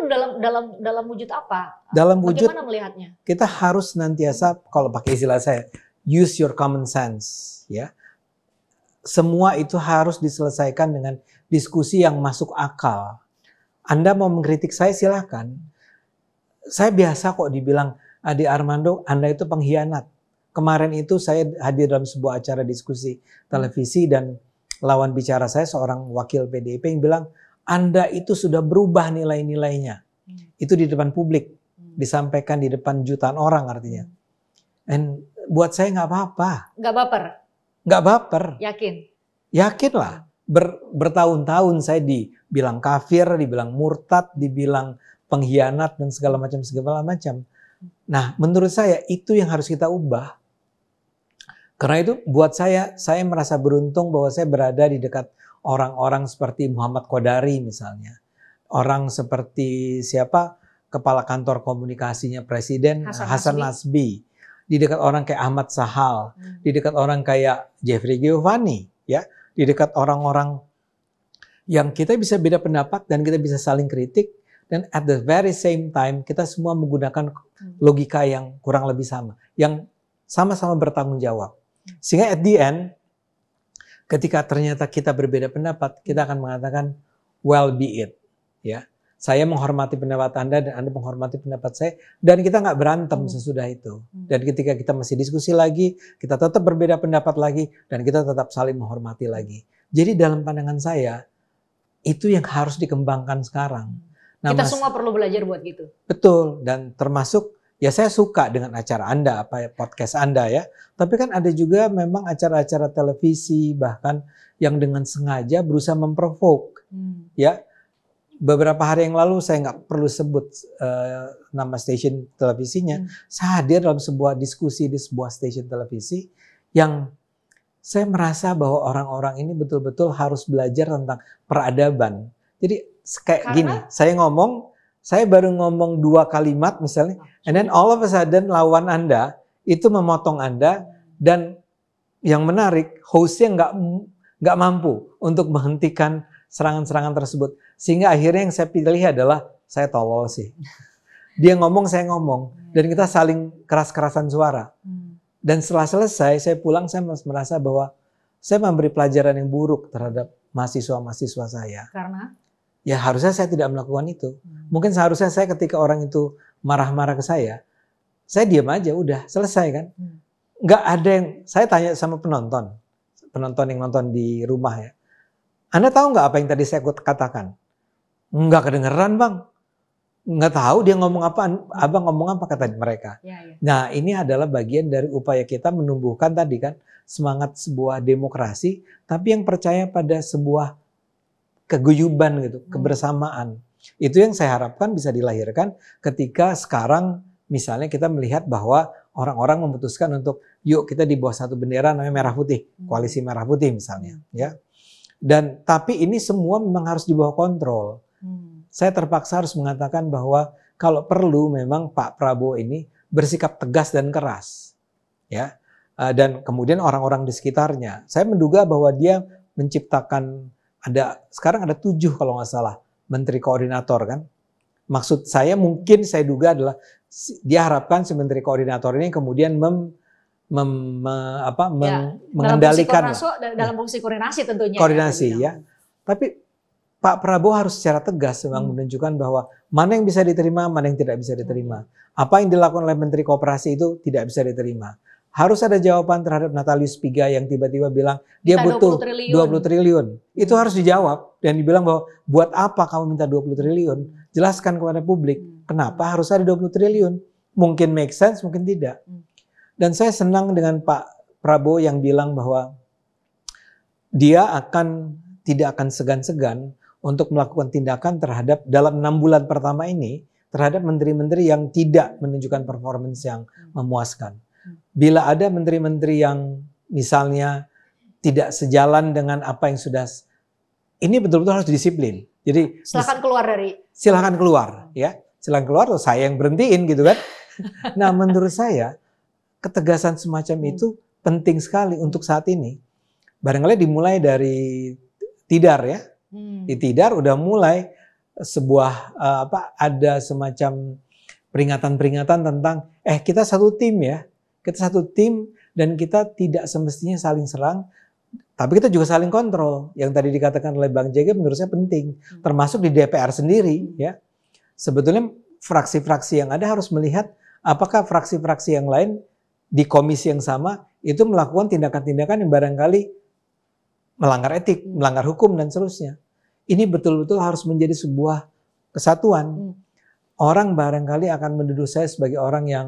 dalam wujud apa? dalam wujud Bagaimana melihatnya? kita harus nantiasa, kalau pakai istilah saya, use your common sense, ya. Semua itu harus diselesaikan dengan diskusi yang masuk akal. Anda mau mengkritik saya silahkan. Saya biasa kok dibilang, Ade Armando, Anda itu pengkhianat. Kemarin itu saya hadir dalam sebuah acara diskusi televisi dan lawan bicara saya seorang wakil PDIP yang bilang, Anda itu sudah berubah nilai-nilainya. Itu di depan publik, disampaikan di depan jutaan orang artinya. Dan buat saya nggak apa-apa. Nggak baper? Nggak baper. Yakin? Yakin lah. Bertahun-tahun saya dibilang kafir, dibilang murtad, dibilang pengkhianat dan segala macam. Nah, menurut saya itu yang harus kita ubah. Karena itu buat saya merasa beruntung bahwa saya berada di dekat orang-orang seperti Muhammad Qodari misalnya. Orang seperti siapa? Kepala kantor komunikasinya Presiden Hasan Nasbi. Di dekat orang kayak Ahmad Sahal. Di dekat orang kayak Jeffrey Giovanni. Ya, di dekat orang-orang yang kita bisa beda pendapat dan kita bisa saling kritik. Dan at the very same time kita semua menggunakan logika yang kurang lebih sama. Yang sama-sama bertanggung jawab. Sehingga at the end, ketika ternyata kita berbeda pendapat, kita akan mengatakan, well be it. Ya, saya menghormati pendapat Anda dan Anda menghormati pendapat saya. Dan kita nggak berantem sesudah itu. Dan ketika kita masih diskusi lagi, kita tetap berbeda pendapat lagi. Dan kita tetap saling menghormati lagi. Jadi dalam pandangan saya, itu yang harus dikembangkan sekarang. Nah, kita semua perlu belajar buat gitu. Betul, dan termasuk ya saya suka dengan acara Anda, podcast Anda ya. Tapi kan ada juga memang acara-acara televisi bahkan yang dengan sengaja berusaha memprovoke. Ya, beberapa hari yang lalu saya nggak perlu sebut nama stasiun televisinya. Saya hadir dalam sebuah diskusi di sebuah stasiun televisi yang saya merasa bahwa orang-orang ini betul-betul harus belajar tentang peradaban. Jadi kayak gini, saya baru ngomong 2 kalimat misalnya, and then all of a sudden lawan Anda itu memotong Anda, dan yang menarik hostnya nggak mampu untuk menghentikan serangan-serangan tersebut, sehingga akhirnya yang saya pilih adalah saya tolol sih. Dia ngomong, saya ngomong, dan kita saling keras-kerasan suara. Dan setelah selesai, saya pulang, saya merasa bahwa saya memberi pelajaran yang buruk terhadap mahasiswa-mahasiswa saya. Karena? Ya harusnya saya tidak melakukan itu. Mungkin seharusnya saya ketika orang itu marah-marah ke saya diam aja, udah selesai kan. Nggak ada yang, saya tanya sama penonton yang nonton di rumah ya. Anda tahu nggak apa yang tadi saya katakan? Nggak kedengeran bang. Nggak tahu dia ngomong apa, abang ngomong apa kata mereka. Ya. Nah ini adalah bagian dari upaya kita menumbuhkan tadi kan semangat sebuah demokrasi, tapi yang percaya pada sebuah keguyuban gitu, kebersamaan. Itu yang saya harapkan bisa dilahirkan ketika sekarang misalnya kita melihat bahwa orang-orang memutuskan untuk yuk kita di bawah satu bendera namanya merah putih, koalisi merah putih misalnya, ya. Dan tapi ini semua memang harus di bawah kontrol. Saya terpaksa harus mengatakan bahwa kalau perlu memang Pak Prabowo ini bersikap tegas dan keras, ya. Dan kemudian orang-orang di sekitarnya, saya menduga bahwa dia menciptakan sekarang ada 7 kalau nggak salah menteri koordinator kan. Maksud saya mungkin saya duga adalah dia harapkan si menteri koordinator ini kemudian mengendalikan dalam fungsi koordinasi tentunya. Koordinasi ya. Tapi Pak Prabowo harus secara tegas memang menunjukkan bahwa mana yang bisa diterima, mana yang tidak bisa diterima. Apa yang dilakukan oleh Menteri Koperasi itu tidak bisa diterima. harus ada jawaban terhadap Natalius Pigai yang tiba-tiba bilang dia Minta butuh 20 20 triliun. Itu harus dijawab dan dibilang bahwa buat apa kamu minta 20 triliun? Jelaskan kepada publik kenapa harus ada 20 triliun. Mungkin make sense, mungkin tidak. Dan saya senang dengan Pak Prabowo yang bilang bahwa dia tidak akan segan-segan untuk melakukan tindakan terhadap dalam 6 bulan pertama ini terhadap menteri-menteri yang tidak menunjukkan performance yang memuaskan. Bila ada menteri-menteri yang misalnya tidak sejalan dengan apa yang sudah, ini betul-betul harus disiplin. Jadi Silakan keluar dari. Silahkan keluar, ya. Silahkan keluar, atau saya yang berhentiin gitu kan. Nah, menurut saya ketegasan semacam itu penting sekali untuk saat ini. Barangkali dimulai dari Tidar ya. Di Tidar udah mulai sebuah ada semacam peringatan-peringatan tentang kita satu tim ya. Kita satu tim dan kita tidak semestinya saling serang, tapi kita juga saling kontrol. Yang tadi dikatakan oleh Bang Jega menurut saya penting, termasuk di DPR sendiri ya. Sebetulnya fraksi-fraksi yang ada harus melihat apakah fraksi-fraksi yang lain di komisi yang sama itu melakukan tindakan-tindakan yang barangkali melanggar etik, melanggar hukum dan seterusnya. Ini betul-betul harus menjadi sebuah kesatuan. Orang barangkali akan menuduh saya sebagai orang yang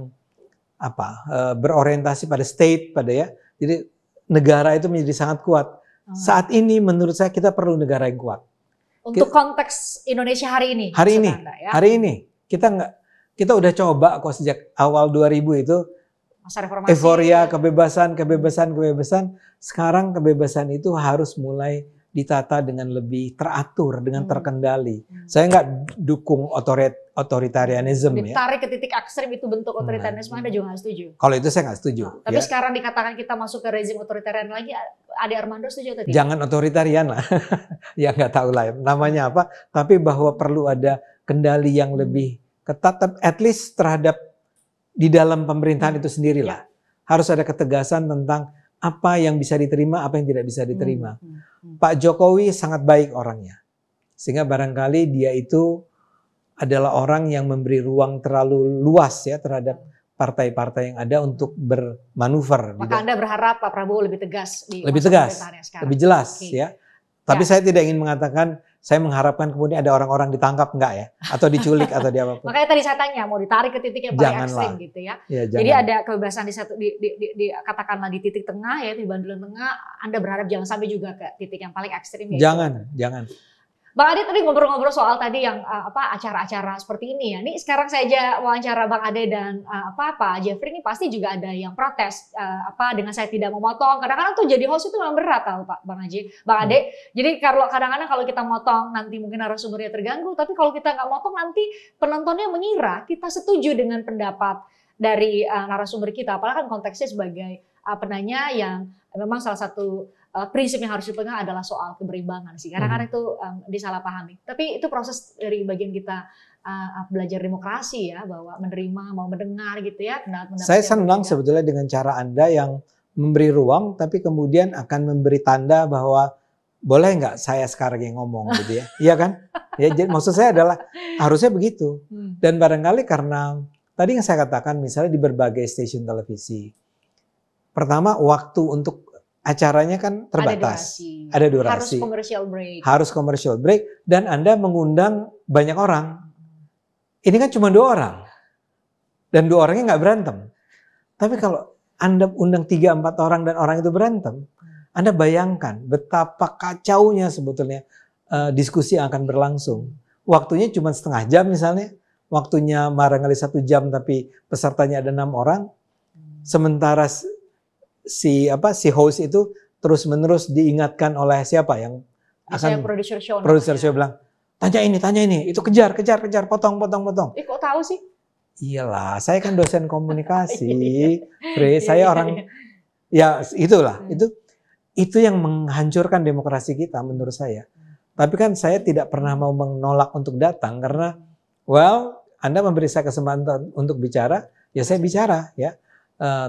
berorientasi pada state, jadi negara itu menjadi sangat kuat. Saat ini menurut saya kita perlu negara yang kuat. Untuk konteks Indonesia hari ini. Hari ini kita udah coba kok sejak awal 2000 itu masa reformasi, euforia, kebebasan. Sekarang kebebasan itu harus mulai ditata dengan lebih teratur, dengan terkendali. Saya nggak dukung otoritarianism ya. Ditarik ke titik ekstrim itu bentuk otoritarianisme, Anda juga nggak setuju? Kalau itu saya nggak setuju. Tapi sekarang dikatakan kita masuk ke rezim otoritarian lagi, Ade Armando setuju atau tidak? Jangan otoritarian lah. Ya nggak tahu lah namanya apa. Tapi bahwa perlu ada kendali yang lebih ketat, at least terhadap di dalam pemerintahan itu sendiri lah. Harus ada ketegasan tentang apa yang bisa diterima, apa yang tidak bisa diterima. Pak Jokowi sangat baik orangnya. Sehingga barangkali dia itu adalah orang yang memberi ruang terlalu luas ya terhadap partai-partai yang ada untuk bermanuver. Maka Anda berharap Pak Prabowo lebih tegas di lebih tegas, lebih jelas ya. Tapi Ya. saya tidak ingin mengatakan, saya mengharapkan kemudian ada orang-orang ditangkap enggak ya, atau diculik atau di apapun. Makanya tadi saya tanya mau ditarik ke titik yang paling ekstrim gitu ya. Ya, Jadi ada kebebasan katakanlah di titik tengah ya, di bandulan tengah. Anda berharap jangan sampai juga ke titik yang paling ekstrim ya. Jangan. Bang Ade tadi ngobrol-ngobrol soal tadi yang acara-acara seperti ini ya. Nih sekarang saya aja wawancara Bang Ade dan Pak Jeffrey ini pasti juga ada yang protes dengan saya tidak memotong. Kadang-kadang tuh jadi host itu memang berat tahu Pak Bang Ade. Jadi kalau kadang-kadang kalau kita motong nanti mungkin narasumbernya terganggu, tapi kalau kita nggak motong nanti penontonnya mengira kita setuju dengan pendapat dari narasumber kita. Apalagi kan konteksnya sebagai penanya yang memang salah satu prinsip yang harus dipegang adalah soal keberimbangan sih. Kadang-kadang itu disalahpahami. Tapi itu proses dari bagian kita belajar demokrasi ya, bahwa menerima, mau mendengar gitu ya. Saya senang sebetulnya dengan cara Anda yang memberi ruang, tapi kemudian akan memberi tanda bahwa boleh nggak saya sekarang yang ngomong gitu ya. Iya kan? Ya, jadi maksud saya adalah harusnya begitu. Dan barangkali karena tadi yang saya katakan misalnya di berbagai stasiun televisi. Pertama waktu untuk acaranya kan terbatas, ada durasi, harus commercial break, dan Anda mengundang banyak orang. Ini kan cuma 2 orang, dan 2 orangnya nggak berantem. Tapi kalau Anda undang 3-4 orang dan orang itu berantem, Anda bayangkan betapa kacaunya sebetulnya diskusi yang akan berlangsung. Waktunya cuma setengah jam misalnya, waktunya barangkali 1 jam tapi pesertanya ada 6 orang, sementara si host itu terus-menerus diingatkan oleh siapa yang akan produser show bilang tanya ini itu kejar potong. Kok tahu sih? Iyalah, saya kan dosen komunikasi, saya orang ya itulah itu yang menghancurkan demokrasi kita menurut saya. Tapi kan saya tidak pernah mau menolak untuk datang karena Anda memberi saya kesempatan untuk bicara, ya saya bicara ya.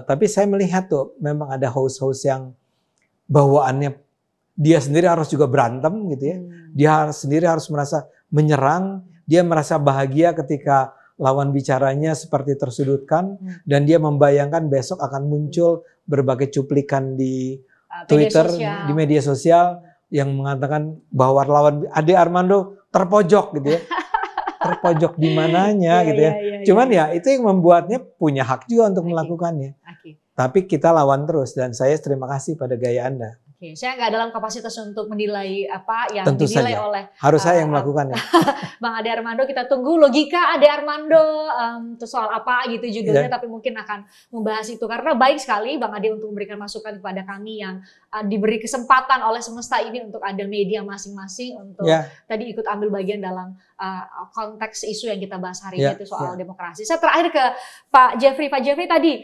Tapi saya melihat tuh memang ada host-host yang bawaannya dia sendiri harus juga berantem gitu ya. Dia sendiri harus merasa menyerang, dia merasa bahagia ketika lawan bicaranya seperti tersudutkan, dan dia membayangkan besok akan muncul berbagai cuplikan di Twitter, di media sosial yang mengatakan bahwa lawan Ade Armando terpojok gitu ya. Terpojok di mananya gitu ya. Cuman ya itu yang membuatnya punya hak juga untuk melakukannya. Tapi kita lawan terus, dan saya terima kasih pada gaya Anda. Oke, saya nggak dalam kapasitas untuk menilai apa yang Tentu dinilai saja. oleh Harus saya yang melakukannya. Bang Ade Armando. Kita tunggu logika Ade Armando itu soal apa gitu judulnya, tapi mungkin akan membahas itu karena baik sekali Bang Ade untuk memberikan masukan kepada kami yang diberi kesempatan oleh semesta ini untuk ada media masing-masing untuk tadi ikut ambil bagian dalam konteks isu yang kita bahas hari ini itu soal demokrasi. Saya terakhir ke Pak Jeffrey. Pak Jeffrey tadi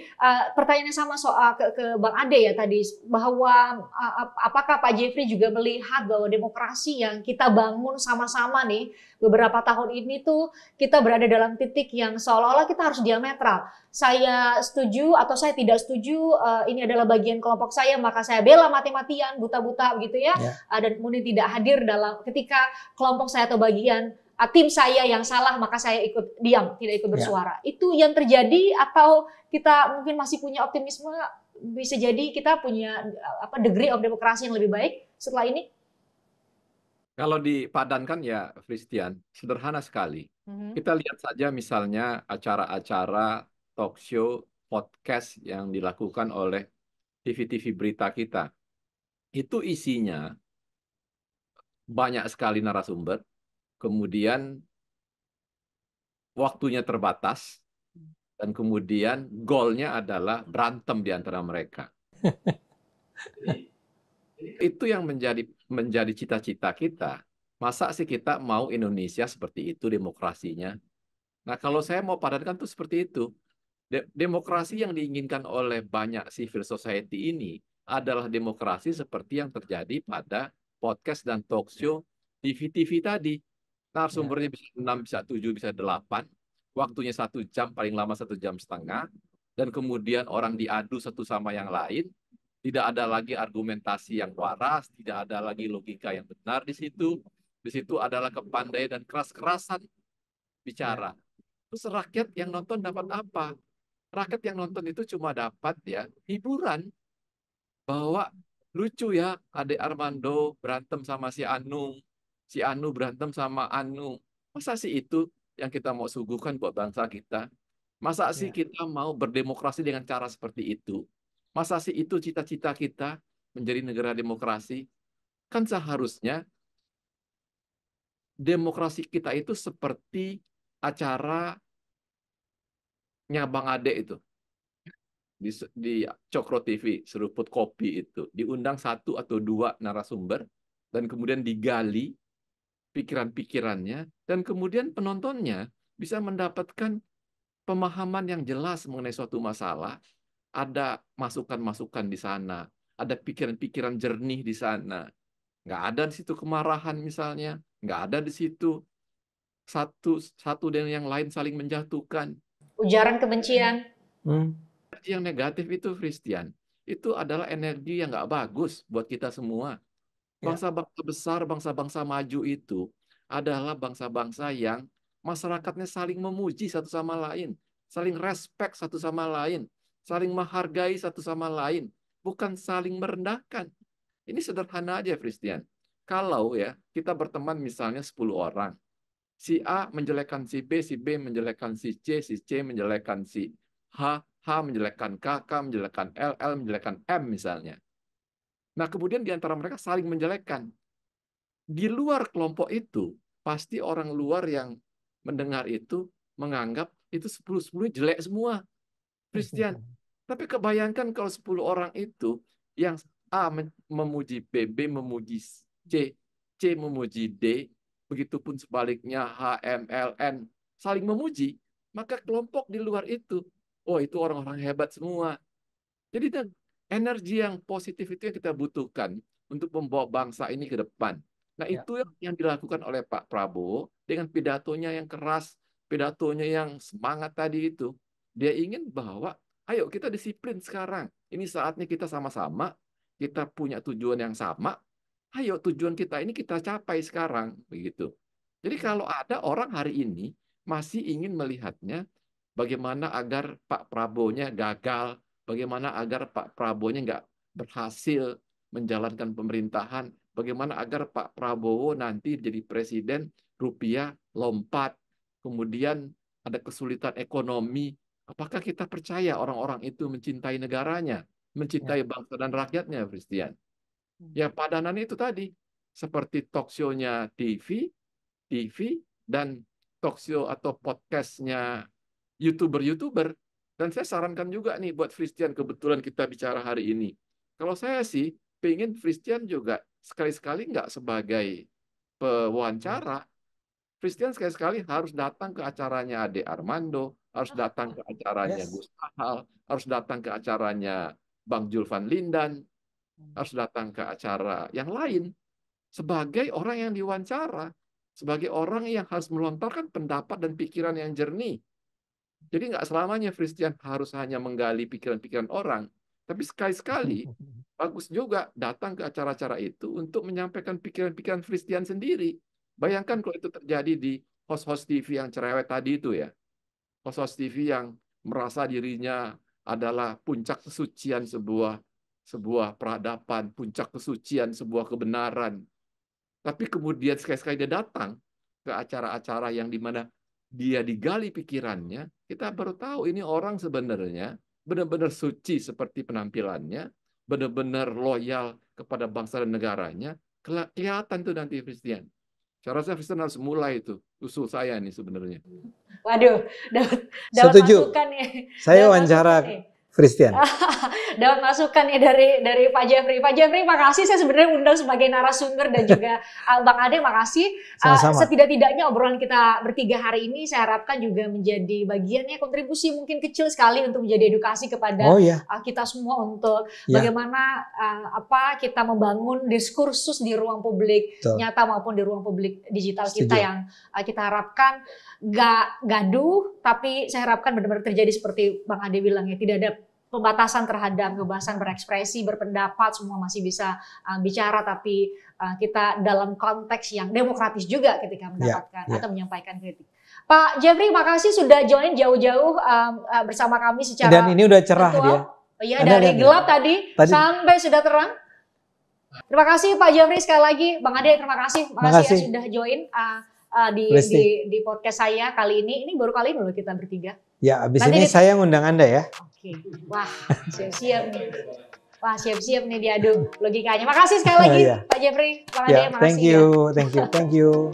pertanyaannya sama soal ke Bang Ade ya tadi, bahwa apakah Pak Jeffrey juga melihat bahwa demokrasi yang kita bangun sama-sama nih beberapa tahun ini tuh kita berada dalam titik yang seolah-olah kita harus diametral. Saya setuju atau saya tidak setuju, ini adalah bagian kelompok saya, maka saya bela mati-matian, buta-buta gitu ya. Dan kemudian tidak hadir dalam ketika kelompok saya atau bagian tim saya yang salah, maka saya ikut diam, tidak ikut bersuara. Itu yang terjadi atau kita mungkin masih punya optimisme bisa jadi kita punya degree of demokrasi yang lebih baik setelah ini? Kalau dipadankan ya, Christian, sederhana sekali. Kita lihat saja misalnya acara-acara talk show, podcast yang dilakukan oleh TV-TV berita kita. Itu isinya banyak sekali narasumber, kemudian waktunya terbatas, dan kemudian goalnya adalah berantem di antara mereka. Itu yang menjadi cita-cita kita. Masa sih kita mau Indonesia seperti itu demokrasinya? Nah, kalau saya mau padankan tuh seperti itu. Demokrasi yang diinginkan oleh banyak civil society ini adalah demokrasi seperti yang terjadi pada podcast dan talk show TV-TV tadi. Narasumbernya bisa 6, bisa 7, bisa 8. Waktunya 1 jam, paling lama 1 jam setengah. Dan kemudian orang diadu satu sama yang lain. Tidak ada lagi argumentasi yang waras, tidak ada lagi logika yang benar di situ. Di situ adalah kepandaian dan keras-kerasan bicara. Terus rakyat yang nonton dapat apa? Rakyat yang nonton itu cuma dapat ya hiburan. Bahwa lucu ya, Ade Armando berantem sama si Anu berantem sama Anu. Masa sih itu yang kita mau suguhkan buat bangsa kita? Masa sih kita mau berdemokrasi dengan cara seperti itu? Masa sih itu cita-cita kita menjadi negara demokrasi? Kan seharusnya demokrasi kita itu seperti acaranya Bang Ade itu. Di Cokro TV, Seruput Kopi itu. Diundang 1 atau 2 narasumber, dan kemudian digali pikiran-pikirannya, dan kemudian penontonnya bisa mendapatkan pemahaman yang jelas mengenai suatu masalah. Ada masukan-masukan di sana, ada pikiran-pikiran jernih di sana. Nggak ada di situ kemarahan misalnya, nggak ada di situ satu dan yang lain saling menjatuhkan. Ujaran kebencian. Energi yang negatif itu, Christian, itu adalah energi yang nggak bagus buat kita semua. Bangsa-bangsa besar, bangsa-bangsa maju itu adalah bangsa-bangsa yang masyarakatnya saling memuji satu sama lain, saling respect satu sama lain, saling menghargai satu sama lain, bukan saling merendahkan. Ini sederhana aja, Christian. Kalau ya kita berteman misalnya 10 orang, si A menjelekkan si B menjelekkan si C menjelekkan si H menjelekkan K menjelekkan L menjelekkan M misalnya. Nah, kemudian di antara mereka saling menjelekkan. Di luar kelompok itu, pasti orang luar yang mendengar itu menganggap itu 10 jelek semua, Christian. Tapi kebayangkan kalau 10 orang itu, yang A memuji B memuji C memuji D, begitupun sebaliknya H, M, L, N, saling memuji, maka kelompok di luar itu, oh itu orang-orang hebat semua. Jadi energi yang positif itu yang kita butuhkan untuk membawa bangsa ini ke depan. Nah, itu yang dilakukan oleh Pak Prabowo dengan pidatonya yang keras, pidatonya yang semangat tadi itu. Dia ingin bahwa, ayo kita disiplin sekarang. Ini saatnya kita sama-sama, kita punya tujuan yang sama. Ayo tujuan kita ini kita capai sekarang, begitu. Jadi kalau ada orang hari ini masih ingin melihatnya bagaimana agar Pak Prabowo-nya gagal, bagaimana agar Pak Prabowo-nya nggak berhasil menjalankan pemerintahan, bagaimana agar Pak Prabowo nanti jadi presiden, rupiah lompat, kemudian ada kesulitan ekonomi. Apakah kita percaya orang-orang itu mencintai negaranya, mencintai bangsa dan rakyatnya, Christian? Ya padanan itu tadi, seperti talk show-nya TV, dan talk show atau podcastnya YouTuber-YouTuber. Dan saya sarankan juga nih buat Christian, kebetulan kita bicara hari ini. Kalau saya sih, pengen Christian juga sekali-sekali nggak sebagai pewawancara. Christian sekali-sekali harus datang ke acaranya Ade Armando, harus datang ke acaranya Yes. Gus Ahal, harus datang ke acaranya Bang Julvan Lindan, harus datang ke acara yang lain sebagai orang yang diwawancara, sebagai orang yang harus melontarkan pendapat dan pikiran yang jernih. Jadi nggak selamanya Christian harus hanya menggali pikiran-pikiran orang, tapi sekali-sekali bagus juga datang ke acara-acara itu untuk menyampaikan pikiran-pikiran Christian sendiri. Bayangkan kalau itu terjadi di host-host TV yang cerewet tadi itu ya. Host-host TV yang merasa dirinya adalah puncak kesucian sebuah peradaban, puncak kesucian sebuah kebenaran. Tapi kemudian sekali-sekali dia datang ke acara-acara yang dimana dia digali pikirannya, kita baru tahu ini orang sebenarnya benar-benar suci seperti penampilannya, benar-benar loyal kepada bangsa dan negaranya. Kelihatan tuh nanti Christian. Saya rasa Kristen harus mulai itu, usul saya nih sebenarnya. Waduh, dapat Setuju. masukan nih. Saya Dapat wawancara masukan nih. Christian. Dapat masukan ya dari Pak Jeffrey. Pak Jeffrey, makasih, saya sebenarnya undang sebagai narasumber, dan juga Bang Ade, makasih. Sama-sama. Setidak-tidaknya obrolan kita bertiga hari ini saya harapkan juga menjadi bagiannya kontribusi mungkin kecil sekali untuk menjadi edukasi kepada kita semua untuk bagaimana kita membangun diskursus di ruang publik nyata maupun di ruang publik digital kita yang kita harapkan gak gaduh, tapi saya harapkan benar-benar terjadi seperti Bang Ade bilang ya, tidak ada pembatasan terhadap kebebasan berekspresi, berpendapat, semua masih bisa bicara, tapi kita dalam konteks yang demokratis juga ketika mendapatkan atau menyampaikan kritik. Pak Jeffrey, makasih sudah join jauh-jauh bersama kami secara dan ini udah cerah virtual. dia. Iya, dari gelap tadi sampai sudah terang. Terima kasih Pak Jeffrey sekali lagi. Bang Ade, terima kasih. Makasih ya sudah join di podcast saya kali ini. Ini baru kali ini loh kita bertiga. Ya, abis nanti ini saya ngundang Anda ya. Oke. Wah, siap-siap nih. Wah, siap-siap nih diadu logikanya. Makasih sekali lagi Pak Jeffrey. Bang Ade, makasih. Thank you.